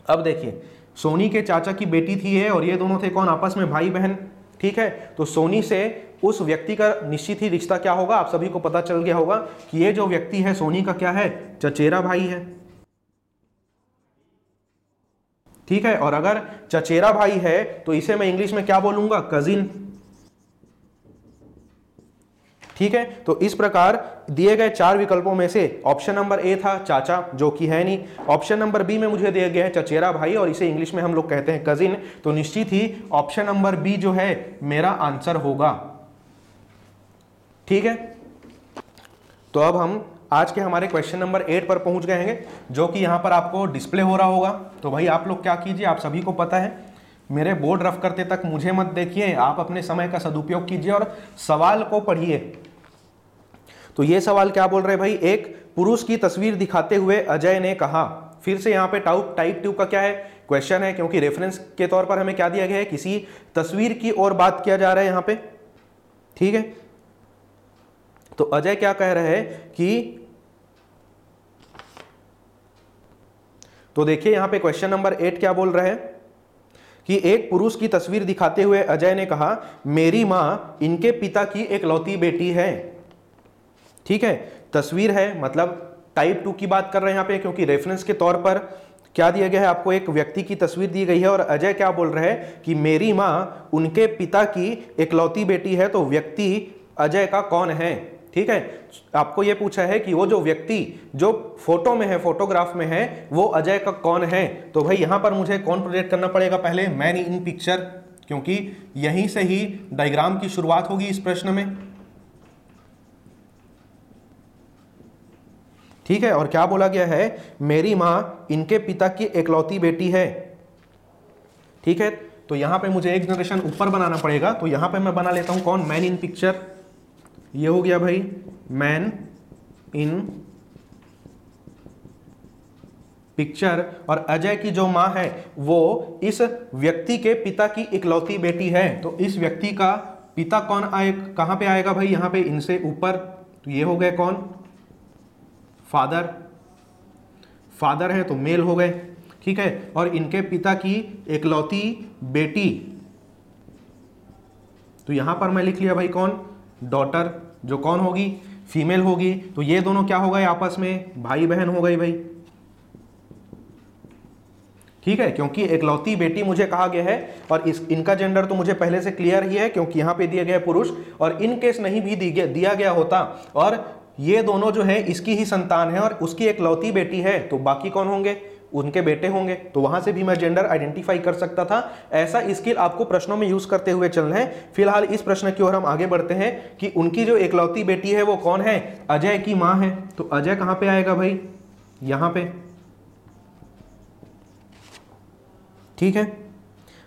अब देखिए सोनी के चाचा की बेटी थी है और ये दोनों थे कौन, आपस में भाई बहन। ठीक है, तो सोनी से उस व्यक्ति का निश्चित ही रिश्ता क्या होगा, आप सभी को पता चल गया होगा कि ये जो व्यक्ति है सोनी का क्या है, चचेरा भाई है। ठीक है। और अगर चचेरा भाई है तो इसे मैं इंग्लिश में क्या बोलूंगा, कजिन। ठीक है, तो इस प्रकार दिए गए 4 विकल्पों में से ऑप्शन नंबर ए था चाचा, जो कि है नहीं। ऑप्शन नंबर बी में मुझे दिया गया है चचेरा भाई और इसे इंग्लिश में हम लोग कहते हैं कजिन, तो निश्चित ही ऑप्शन नंबर बी जो है मेरा आंसर होगा। ठीक है, तो अब हम आज के हमारे क्वेश्चन नंबर 8 पर पहुंच गए हैं, जो कि यहां पर आपको डिस्प्ले हो रहा होगा। तो भाई आप लोग क्या कीजिए, आप सभी को पता है, मेरे बोर्ड रफ करते तक मुझे मत देखिए, आप अपने समय का सदुपयोग कीजिए और सवाल को पढ़िए। तो ये सवाल क्या बोल रहे भाई, एक पुरुष की तस्वीर दिखाते हुए अजय ने कहा। फिर से यहाँ पे टाइप 2 का क्या है, क्वेश्चन है, क्योंकि रेफरेंस के तौर पर हमें क्या दिया गया है, किसी तस्वीर की ओर बात किया जा रहा है यहाँ पे। ठीक है, तो अजय क्या कह रहे हैं कि, तो देखिए यहां पे क्वेश्चन नंबर 8 क्या बोल रहे हैं कि एक पुरुष की तस्वीर दिखाते हुए अजय ने कहा, मेरी मां इनके पिता की एकलौती बेटी है। ठीक है, तस्वीर है मतलब टाइप 2 की बात कर रहे हैं यहां पे, क्योंकि रेफरेंस के तौर पर क्या दिया गया है, आपको एक व्यक्ति की तस्वीर दी गई है और अजय क्या बोल रहे हैं कि मेरी मां उनके पिता की एकलौती बेटी है। तो व्यक्ति अजय का कौन है। ठीक है, आपको यह पूछा है कि वो जो व्यक्ति जो फोटो में है, फोटोग्राफ में है, वो अजय का कौन है। तो भाई यहां पर मुझे कौन प्रोजेक्ट करना पड़ेगा, पहले मैन इन पिक्चर, क्योंकि यहीं से ही डायग्राम की शुरुआत होगी इस प्रश्न में। ठीक है, और क्या बोला गया है, मेरी मां इनके पिता की एकलौती बेटी है। ठीक है, तो यहां पे मुझे एक जनरेशन ऊपर बनाना पड़ेगा, तो यहां पे मैं बना लेता हूं कौन, मैन इन पिक्चर। ये हो गया भाई मैन इन पिक्चर, और अजय की जो मां है वो इस व्यक्ति के पिता की इकलौती बेटी है। तो इस व्यक्ति का पिता कौन आए, कहां पे आएगा भाई, यहां पे इनसे ऊपर। तो ये हो गए कौन, फादर। फादर है तो मेल हो गए। ठीक है, और इनके पिता की इकलौती बेटी, तो यहां पर मैं लिख लिया भाई कौन, डॉटर, जो कौन होगी, फीमेल होगी। तो ये दोनों क्या हो गए आपस में, भाई बहन हो गई भाई। ठीक है, क्योंकि एकलौती बेटी मुझे कहा गया है और इनका जेंडर तो मुझे पहले से क्लियर ही है, क्योंकि यहां पे दिया गया पुरुष, और इन केस नहीं भी दिया गया होता और ये दोनों जो है इसकी ही संतान है और उसकी एकलौती बेटी है, तो बाकी कौन होंगे, उनके बेटे होंगे। तो वहां से भी मैं जेंडर आइडेंटिफाई कर सकता था। ऐसा स्किल आपको प्रश्नों में यूज करते हुए चलना है। फिलहाल इस प्रश्न की ओर हम आगे बढ़ते हैं कि उनकी जो एकलौती बेटी है वो कौन है, अजय की मां है। तो अजय कहां पे आएगा भाई, यहां पे। ठीक है,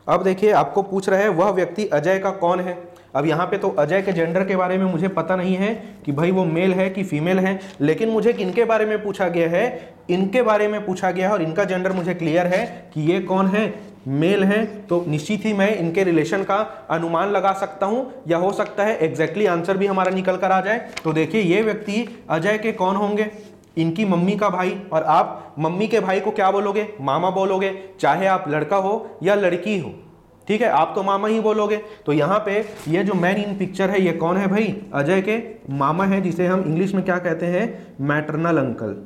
अब देखिए आपको पूछ रहा है वह व्यक्ति अजय का कौन है। अब यहाँ पे तो अजय के जेंडर के बारे में मुझे पता नहीं है कि भाई वो मेल है कि फीमेल है, लेकिन मुझे किनके बारे में पूछा गया है, इनके बारे में पूछा गया है और इनका जेंडर मुझे क्लियर है कि ये कौन है, मेल है। तो निश्चित ही मैं इनके रिलेशन का अनुमान लगा सकता हूं, या हो सकता है एग्जैक्टली आंसर भी हमारा निकल कर आ जाए। तो देखिए ये व्यक्ति अजय के कौन होंगे, इनकी मम्मी का भाई, और आप मम्मी के भाई को क्या बोलोगे, मामा बोलोगे, चाहे आप लड़का हो या लड़की हो। ठीक है, आप तो मामा ही बोलोगे। तो यहाँ पे ये जो मैन इन पिक्चर है ये कौन है भाई, अजय के मामा है, जिसे हम इंग्लिश में क्या कहते हैं, मैटरनल अंकल।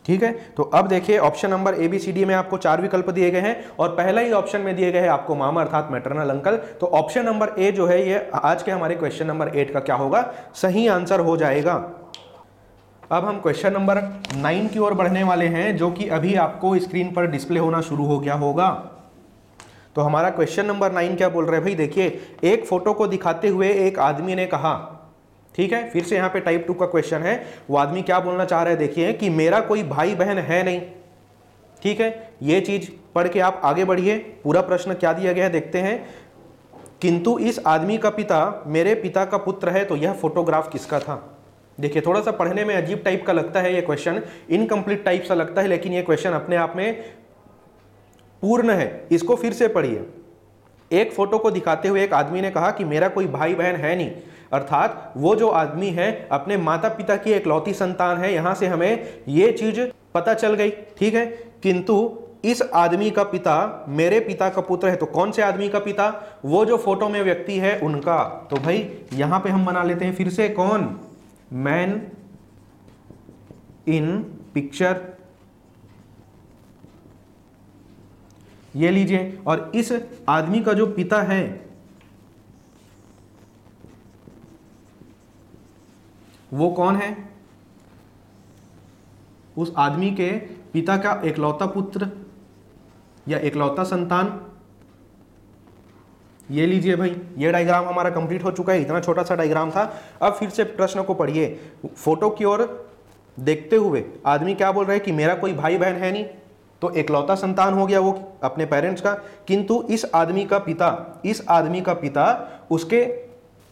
ठीक है, तो अब देखिए ऑप्शन नंबर ABCD में आपको 4 विकल्प दिए गए हैं और पहला ही ऑप्शन में दिए गए हैं आपको मामा अर्थात मैटरनल अंकल। तो ऑप्शन नंबर ए जो है ये आज के हमारे क्वेश्चन नंबर 8 का क्या होगा, सही आंसर हो जाएगा। अब हम क्वेश्चन नंबर 9 की ओर बढ़ने वाले हैं, जो कि अभी आपको स्क्रीन पर डिस्प्ले होना शुरू हो गया होगा। तो हमारा क्वेश्चन नंबर 9 क्या बोल रहे हैं भाई, देखिए एक फोटो को दिखाते हुए एक आदमी ने कहा। ठीक है, फिर से यहाँ पे टाइप 2 का क्वेश्चन है। वो आदमी क्या बोलना चाह रहे हैं, देखिए कि मेरा कोई भाई बहन है नहीं। ठीक है, ये चीज पढ़ के आप आगे बढ़िए। पूरा प्रश्न क्या दिया गया है देखते हैं। किंतु इस आदमी का पिता मेरे पिता का पुत्र है, तो यह फोटोग्राफ किसका था। देखिए थोड़ा सा पढ़ने में अजीब टाइप का लगता है ये क्वेश्चन, इनकम्प्लीट टाइप सा लगता है, लेकिन ये क्वेश्चन अपने आप में पूर्ण है। इसको फिर से पढ़िए। एक फोटो को दिखाते हुए एक आदमी ने कहा कि मेरा कोई भाई बहन है नहीं, अर्थात वो जो आदमी है अपने माता पिता की एकलौती संतान है। यहां से हमें ये चीज पता चल गई। ठीक है, किंतु इस आदमी का पिता मेरे पिता का पुत्र है, तो कौन से आदमी का पिता, वो जो फोटो में व्यक्ति है उनका। तो भाई यहां पे हम बना लेते हैं फिर से कौन, मैन इन पिक्चर। ये लीजिए, और इस आदमी का जो पिता है वो कौन है? उस आदमी के पिता का इकलौता पुत्र या इकलौता संतान। ये लीजिए भाई, ये डायग्राम हमारा कंप्लीट हो चुका है। इतना छोटा सा डायग्राम था। अब फिर से प्रश्न को पढ़िए। फोटो की ओर देखते हुए आदमी क्या बोल रहा है कि मेरा कोई भाई बहन है नहीं, तो इकलौता संतान हो गया वो अपने पेरेंट्स का। किंतु इस आदमी का पिता उसके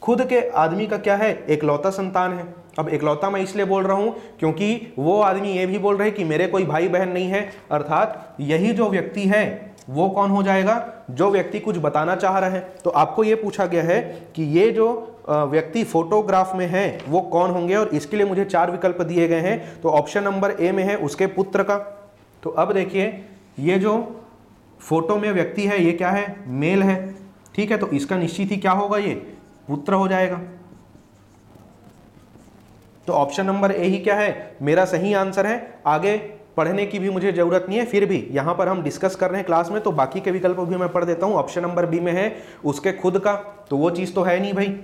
खुद के आदमी का क्या है? इकलौता संतान है। अब इकलौता मैं इसलिए बोल रहा हूं क्योंकि वो आदमी ये भी बोल रहे हैं कि मेरे कोई भाई बहन नहीं है, अर्थात यही जो व्यक्ति है वो कौन हो जाएगा? जो व्यक्ति कुछ बताना चाह रहा है। तो आपको ये पूछा गया है कि ये जो व्यक्ति फोटोग्राफ में है वो कौन होंगे, और इसके लिए मुझे 4 विकल्प दिए गए हैं। तो ऑप्शन नंबर ए में है उसके पुत्र का। तो अब देखिए, ये जो फोटो में व्यक्ति है ये क्या है? मेल है, ठीक है। तो इसका निश्चित ही क्या होगा? ये पुत्र हो जाएगा। तो ऑप्शन नंबर ए ही क्या है? मेरा सही आंसर है। आगे पढ़ने की भी मुझे जरूरत नहीं है, फिर भी यहां पर हम डिस्कस कर रहे हैं क्लास में, तो बाकी के विकल्प भी मैं पढ़ देता हूं। ऑप्शन नंबर बी में है उसके खुद का, तो वो चीज तो है नहीं भाई,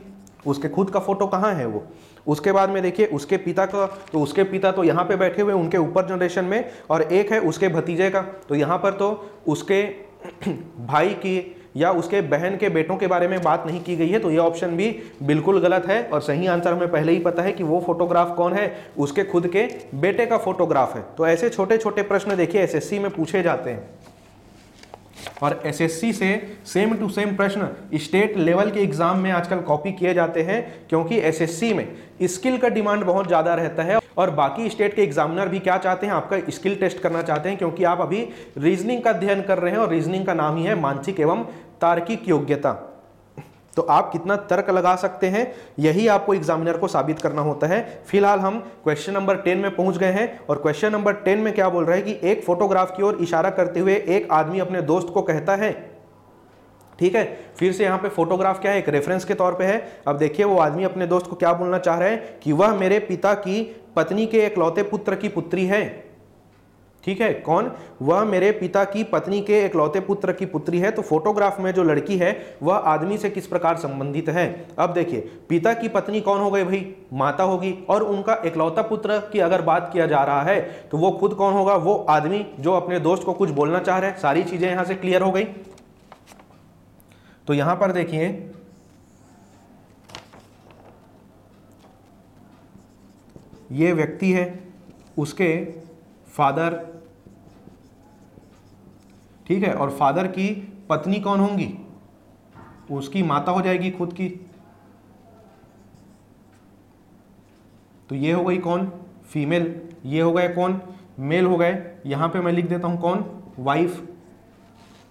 उसके खुद का फोटो कहां है वो। उसके बाद में देखिए उसके पिता का, तो उसके पिता तो यहाँ पे बैठे हुए उनके ऊपर जनरेशन में, और एक है उसके भतीजे का। तो यहाँ पर तो उसके भाई की या उसके बहन के बेटों के बारे में बात नहीं की गई है। तो ये ऑप्शन भी बिल्कुल गलत है, और सही आंसर हमें पहले ही पता है कि वो फोटोग्राफ कौन है? उसके खुद के बेटे का फोटोग्राफ है। तो ऐसे छोटे छोटे प्रश्न देखिए एसएससी में पूछे जाते हैं, और एसएससी से सेम टू सेम प्रश्न स्टेट लेवल के एग्जाम में आजकल कॉपी किए जाते हैं, क्योंकि एसएससी में स्किल का डिमांड बहुत ज़्यादा रहता है। और बाकी स्टेट के एग्जामिनर भी क्या चाहते हैं? आपका स्किल टेस्ट करना चाहते हैं, क्योंकि आप अभी रीजनिंग का अध्ययन कर रहे हैं, और रीजनिंग का नाम ही है मानसिक एवं तार्किक योग्यता। तो आप कितना तर्क लगा सकते हैं, यही आपको एग्जामिनर को साबित करना होता है। फिलहाल हम क्वेश्चन नंबर 10 में पहुंच गए हैं, और क्वेश्चन नंबर 10 में क्या बोल रहा है कि एक फोटोग्राफ की ओर इशारा करते हुए एक आदमी अपने दोस्त को कहता है, ठीक है। फिर से यहाँ पे फोटोग्राफ क्या है? एक रेफरेंस के तौर पे है। अब देखिए वो आदमी अपने दोस्त को क्या बोलना चाह रहा है कि वह मेरे पिता की पत्नी के इकलौते पुत्र की पुत्री है, ठीक है। कौन? वह मेरे पिता की पत्नी के इकलौते पुत्र की पुत्री है। तो फोटोग्राफ में जो लड़की है वह आदमी से किस प्रकार संबंधित है? अब देखिए, पिता की पत्नी कौन हो गई भाई? माता होगी। और उनका इकलौता पुत्र की अगर बात किया जा रहा है तो वो खुद कौन होगा? वो आदमी जो अपने दोस्त को कुछ बोलना चाह रहा है। सारी चीजें यहां से क्लियर हो गई। तो यहां पर देखिए, ये व्यक्ति है, उसके फादर, ठीक है, और फादर की पत्नी कौन होंगी? उसकी माता हो जाएगी खुद की। तो ये हो गई कौन? फीमेल। ये हो गए कौन? मेल हो गए। यहां पे मैं लिख देता हूं कौन? वाइफ।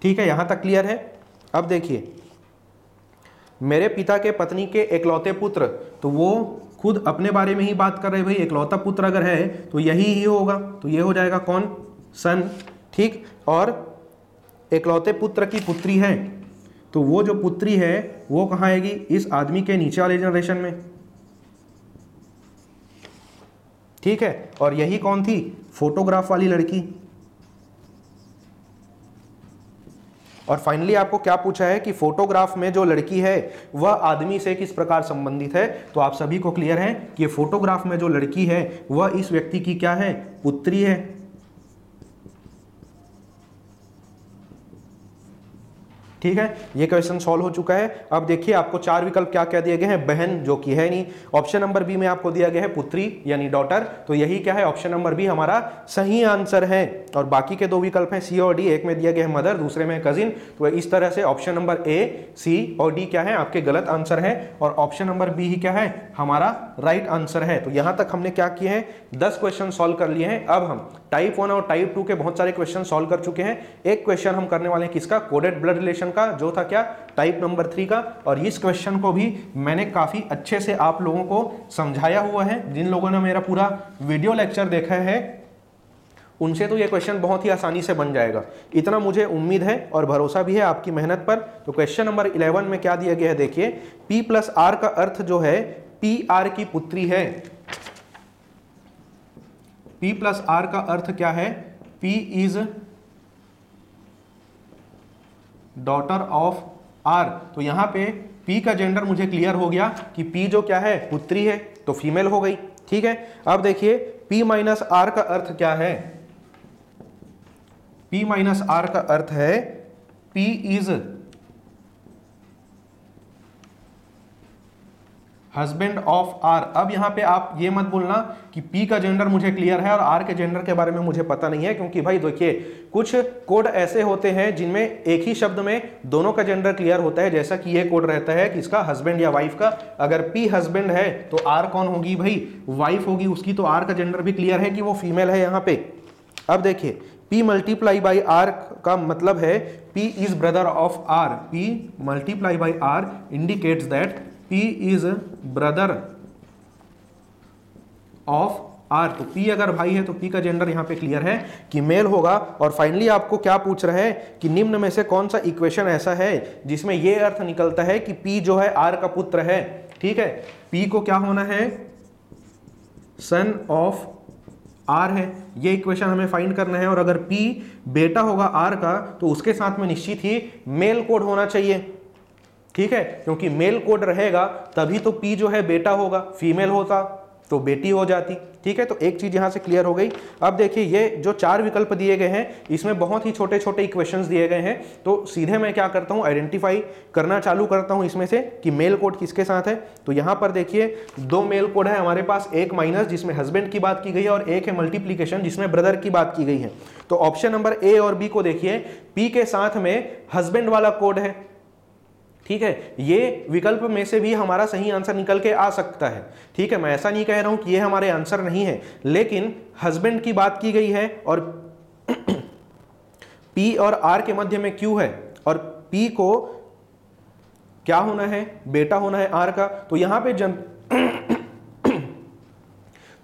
ठीक है, यहां तक क्लियर है। अब देखिए, मेरे पिता के पत्नी के इकलौते पुत्र, तो वो खुद अपने बारे में ही बात कर रहे हैं भाई। इकलौता पुत्र अगर है तो यही ही होगा। तो ये हो जाएगा कौन? सन, ठीक। और इकलौते पुत्र की पुत्री है, तो वो जो पुत्री है वो कहाँ आएगी? इस आदमी के नीचे वाले जनरेशन में, ठीक है। और यही कौन थी? फोटोग्राफ वाली लड़की। और फाइनली आपको क्या पूछा है कि फोटोग्राफ में जो लड़की है वह आदमी से किस प्रकार संबंधित है? तो आप सभी को क्लियर है कि फोटोग्राफ में जो लड़की है वह इस व्यक्ति की क्या है? पुत्री है। ठीक है, ये क्वेश्चन सॉल्व हो चुका है। अब देखिए आपको 4 विकल्प क्या क्या दिए गए हैं? बहन, जो कि है नहीं। ऑप्शन नंबर बी में आपको दिया गया है पुत्री यानी डॉटर, तो यही क्या है? ऑप्शन नंबर बी हमारा सही आंसर है। और बाकी के 2 विकल्प हैं सी और डी, एक में दिया गया है मदर, दूसरे में कजिन। तो इस तरह से ऑप्शन नंबर ए, सी और डी क्या है? आपके गलत आंसर है, और ऑप्शन नंबर बी ही क्या है? हमारा राइट आंसर है। तो यहां तक हमने क्या किए हैं? 10 क्वेश्चन सॉल्व कर लिए हैं। अब हम टाइप 1 और टाइप 2 के बहुत सारे क्वेश्चन सॉल्व कर चुके हैं। एक क्वेश्चन हम करने वाले हैं किसका? कोडेड ब्लड रिलेशन का, जो था क्या? टाइप नंबर 3 का। और इस क्वेश्चन को भी मैंने काफी अच्छे से आप लोगों को समझाया हुआ है। जिन लोगों ने मेरा पूरा वीडियो लेक्चर देखा है उनसे तो ये क्वेश्चन बहुत ही आसानी से बन जाएगा, इतना मुझे उम्मीद है और भरोसा भी है आपकी मेहनत पर। तो क्वेश्चन नंबर 11 में क्या दिया गया है? देखिए, P प्लस R का अर्थ जो है पी आर की पुत्री है। P प्लस R का अर्थ क्या है? P is daughter of R. तो यहाँ पे P का जेंडर मुझे क्लियर हो गया कि P जो क्या है, पुत्री है, तो फीमेल हो गई। ठीक है, अब देखिए P माइनस आर का अर्थ क्या है। P माइनस आर का अर्थ है P is husband of R. अब यहां पे आप ये मत बोलना कि P का जेंडर मुझे क्लियर है और R के जेंडर के बारे में मुझे पता नहीं है, क्योंकि भाई देखिए कुछ कोड ऐसे होते हैं जिनमें एक ही शब्द में दोनों का जेंडर क्लियर होता है, जैसा कि ये कोड रहता है कि इसका हस्बैंड या वाइफ का। अगर P हस्बैंड है तो R कौन होगी भाई, वाइफ होगी उसकी, तो R का जेंडर भी क्लियर है कि वो फीमेल है यहाँ पे। अब देखिए P मल्टीप्लाई बाई R का मतलब है P is brother of R। P multiply by R indicates that P is brother of R। तो P अगर भाई है तो P का जेंडर यहां पे क्लियर है कि मेल होगा। और फाइनली आपको क्या पूछ रहे हैं कि निम्न में से कौन सा इक्वेशन ऐसा है जिसमें यह अर्थ निकलता है कि P जो है R का पुत्र है। ठीक है, P को क्या होना है, सन ऑफ R है, ये इक्वेशन हमें फाइंड करना है। और अगर P बेटा होगा R का तो उसके साथ में निश्चित ही मेल कोड होना चाहिए। ठीक है, क्योंकि मेल कोड रहेगा तभी तो P जो है बेटा होगा, फीमेल होता तो बेटी हो जाती। ठीक है, तो एक चीज यहां से क्लियर हो गई। अब देखिए ये जो 4 विकल्प दिए गए हैं इसमें बहुत ही छोटे छोटे इक्वेशंस दिए गए हैं, तो सीधे मैं क्या करता हूं, आइडेंटिफाई करना चालू करता हूं इसमें से कि मेल कोड किसके साथ है। तो यहां पर देखिए 2 मेल कोड है हमारे पास, एक माइनस जिसमें हस्बैंड की बात की गई है और एक है मल्टीप्लीकेशन जिसमें ब्रदर की बात की गई है। तो ऑप्शन नंबर ए और बी को देखिए, P के साथ में हस्बैंड वाला कोड है। ठीक है, ये विकल्प में से भी हमारा सही आंसर निकल के आ सकता है। ठीक है, मैं ऐसा नहीं कह रहा हूं कि ये हमारे आंसर नहीं है, लेकिन हस्बैंड की बात की गई है और P और R के मध्य में Q है और P को क्या होना है, बेटा होना है R का। तो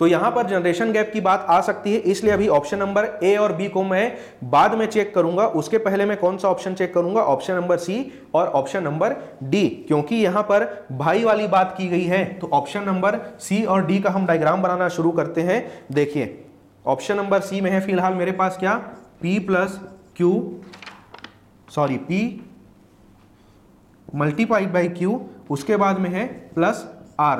यहां पर जनरेशन गैप की बात आ सकती है, इसलिए अभी ऑप्शन नंबर ए और बी को मैं बाद में चेक करूंगा। उसके पहले मैं कौन सा ऑप्शन चेक करूंगा, ऑप्शन नंबर सी और ऑप्शन नंबर डी, क्योंकि यहां पर भाई वाली बात की गई है। तो ऑप्शन नंबर सी और डी का हम डायग्राम बनाना शुरू करते हैं। देखिए ऑप्शन नंबर सी में है फिलहाल मेरे पास क्या, P मल्टीप्लाइड बाई Q, उसके बाद में है प्लस R।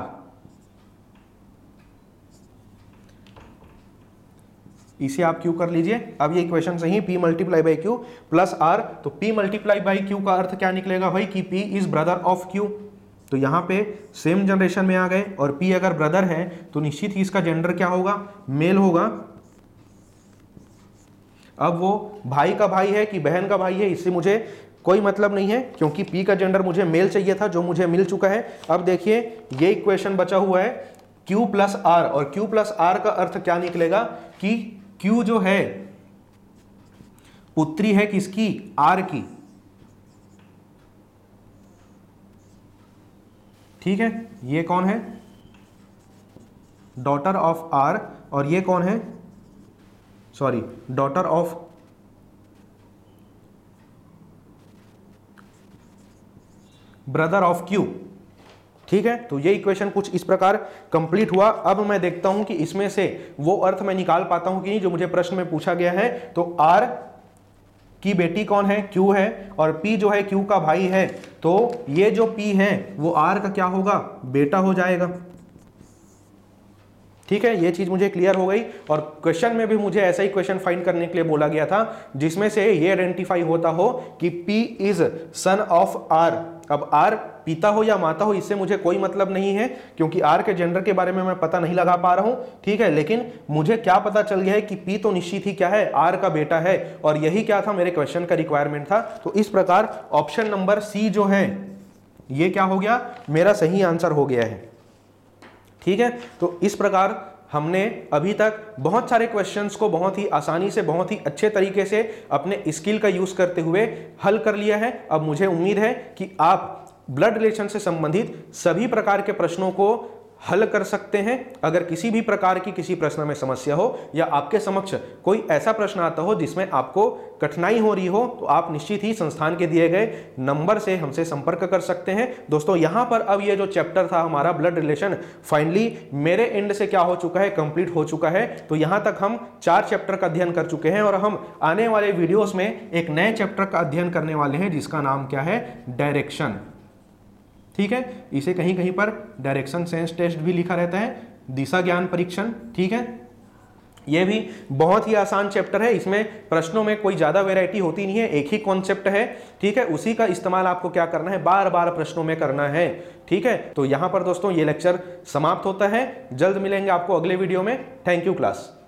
इसे आप Q कर लीजिए। अब ये इक्वेशन सही, P multiply by Q plus R। तो P मल्टीप्लाई बाई Q का अर्थ क्या निकलेगा भाई कि P is brother of Q। तो यहां पे सेम जनरेशन में आ गए और P अगर ब्रदर है तो निश्चित ही इसका जेंडर क्या होगा, मेल होगा। अब वो भाई का भाई है कि बहन का भाई है इससे मुझे कोई मतलब नहीं है, क्योंकि P का जेंडर मुझे मेल चाहिए था जो मुझे मिल चुका है। अब देखिए ये इक्वेशन बचा हुआ है Q प्लस R, और Q प्लस R का अर्थ क्या निकलेगा कि Q जो है पुत्री है किसकी, R की। ठीक है, ये कौन है, डॉटर ऑफ R, और ये कौन है, sorry daughter of brother of Q। ठीक है, तो ये इक्वेशन कुछ इस प्रकार कंप्लीट हुआ। अब मैं देखता हूं कि इसमें से वो अर्थ मैं निकाल पाता हूं कि नहीं जो मुझे प्रश्न में पूछा गया है। तो R की बेटी कौन है, Q है, और P जो है Q का भाई है। तो ये जो P है वो R का क्या होगा, बेटा हो जाएगा। ठीक है, ये चीज मुझे क्लियर हो गई। और क्वेश्चन में भी मुझे ऐसा ही क्वेश्चन फाइंड करने के लिए बोला गया था जिसमें से ये आइडेंटिफाई होता हो कि P is son of R। अब R पिता हो या माता हो इससे मुझे कोई मतलब नहीं है, क्योंकि R के जेंडर के बारे में मैं पता नहीं लगा पा रहा हूं। ठीक है, लेकिन मुझे क्या पता चल गया है कि P तो निश्चित ही क्या है, R का बेटा है, और यही क्या था मेरे क्वेश्चन का रिक्वायरमेंट था। तो इस प्रकार ऑप्शन नंबर सी जो है ये क्या हो गया, मेरा सही आंसर हो गया है। ठीक है, तो इस प्रकार हमने अभी तक बहुत सारे क्वेश्चंस को बहुत ही आसानी से, बहुत ही अच्छे तरीके से अपने स्किल का यूज करते हुए हल कर लिया है। अब मुझे उम्मीद है कि आप ब्लड रिलेशन से संबंधित सभी प्रकार के प्रश्नों को हल कर सकते हैं। अगर किसी भी प्रकार की किसी प्रश्न में समस्या हो या आपके समक्ष कोई ऐसा प्रश्न आता हो जिसमें आपको कठिनाई हो रही हो, तो आप निश्चित ही संस्थान के दिए गए नंबर से हमसे संपर्क कर सकते हैं। दोस्तों यहां पर अब ये जो चैप्टर था हमारा ब्लड रिलेशन, फाइनली मेरे एंड से क्या हो चुका है, कंप्लीट हो चुका है। तो यहां तक हम 4 चैप्टर का अध्ययन कर चुके हैं और हम आने वाले वीडियोस में एक नए चैप्टर का अध्ययन करने वाले हैं जिसका नाम क्या है, डायरेक्शन। ठीक है, इसे कहीं कहीं पर डायरेक्शन सेंस टेस्ट भी लिखा रहता है, दिशा ज्ञान परीक्षण। ठीक है, यह भी बहुत ही आसान चैप्टर है, इसमें प्रश्नों में कोई ज्यादा वैरायटी होती नहीं है, एक ही कॉन्सेप्ट है। ठीक है, उसी का इस्तेमाल आपको क्या करना है, बार बार प्रश्नों में करना है। ठीक है, तो यहां पर दोस्तों ये लेक्चर समाप्त होता है। जल्द मिलेंगे आपको अगले वीडियो में। Thank you class.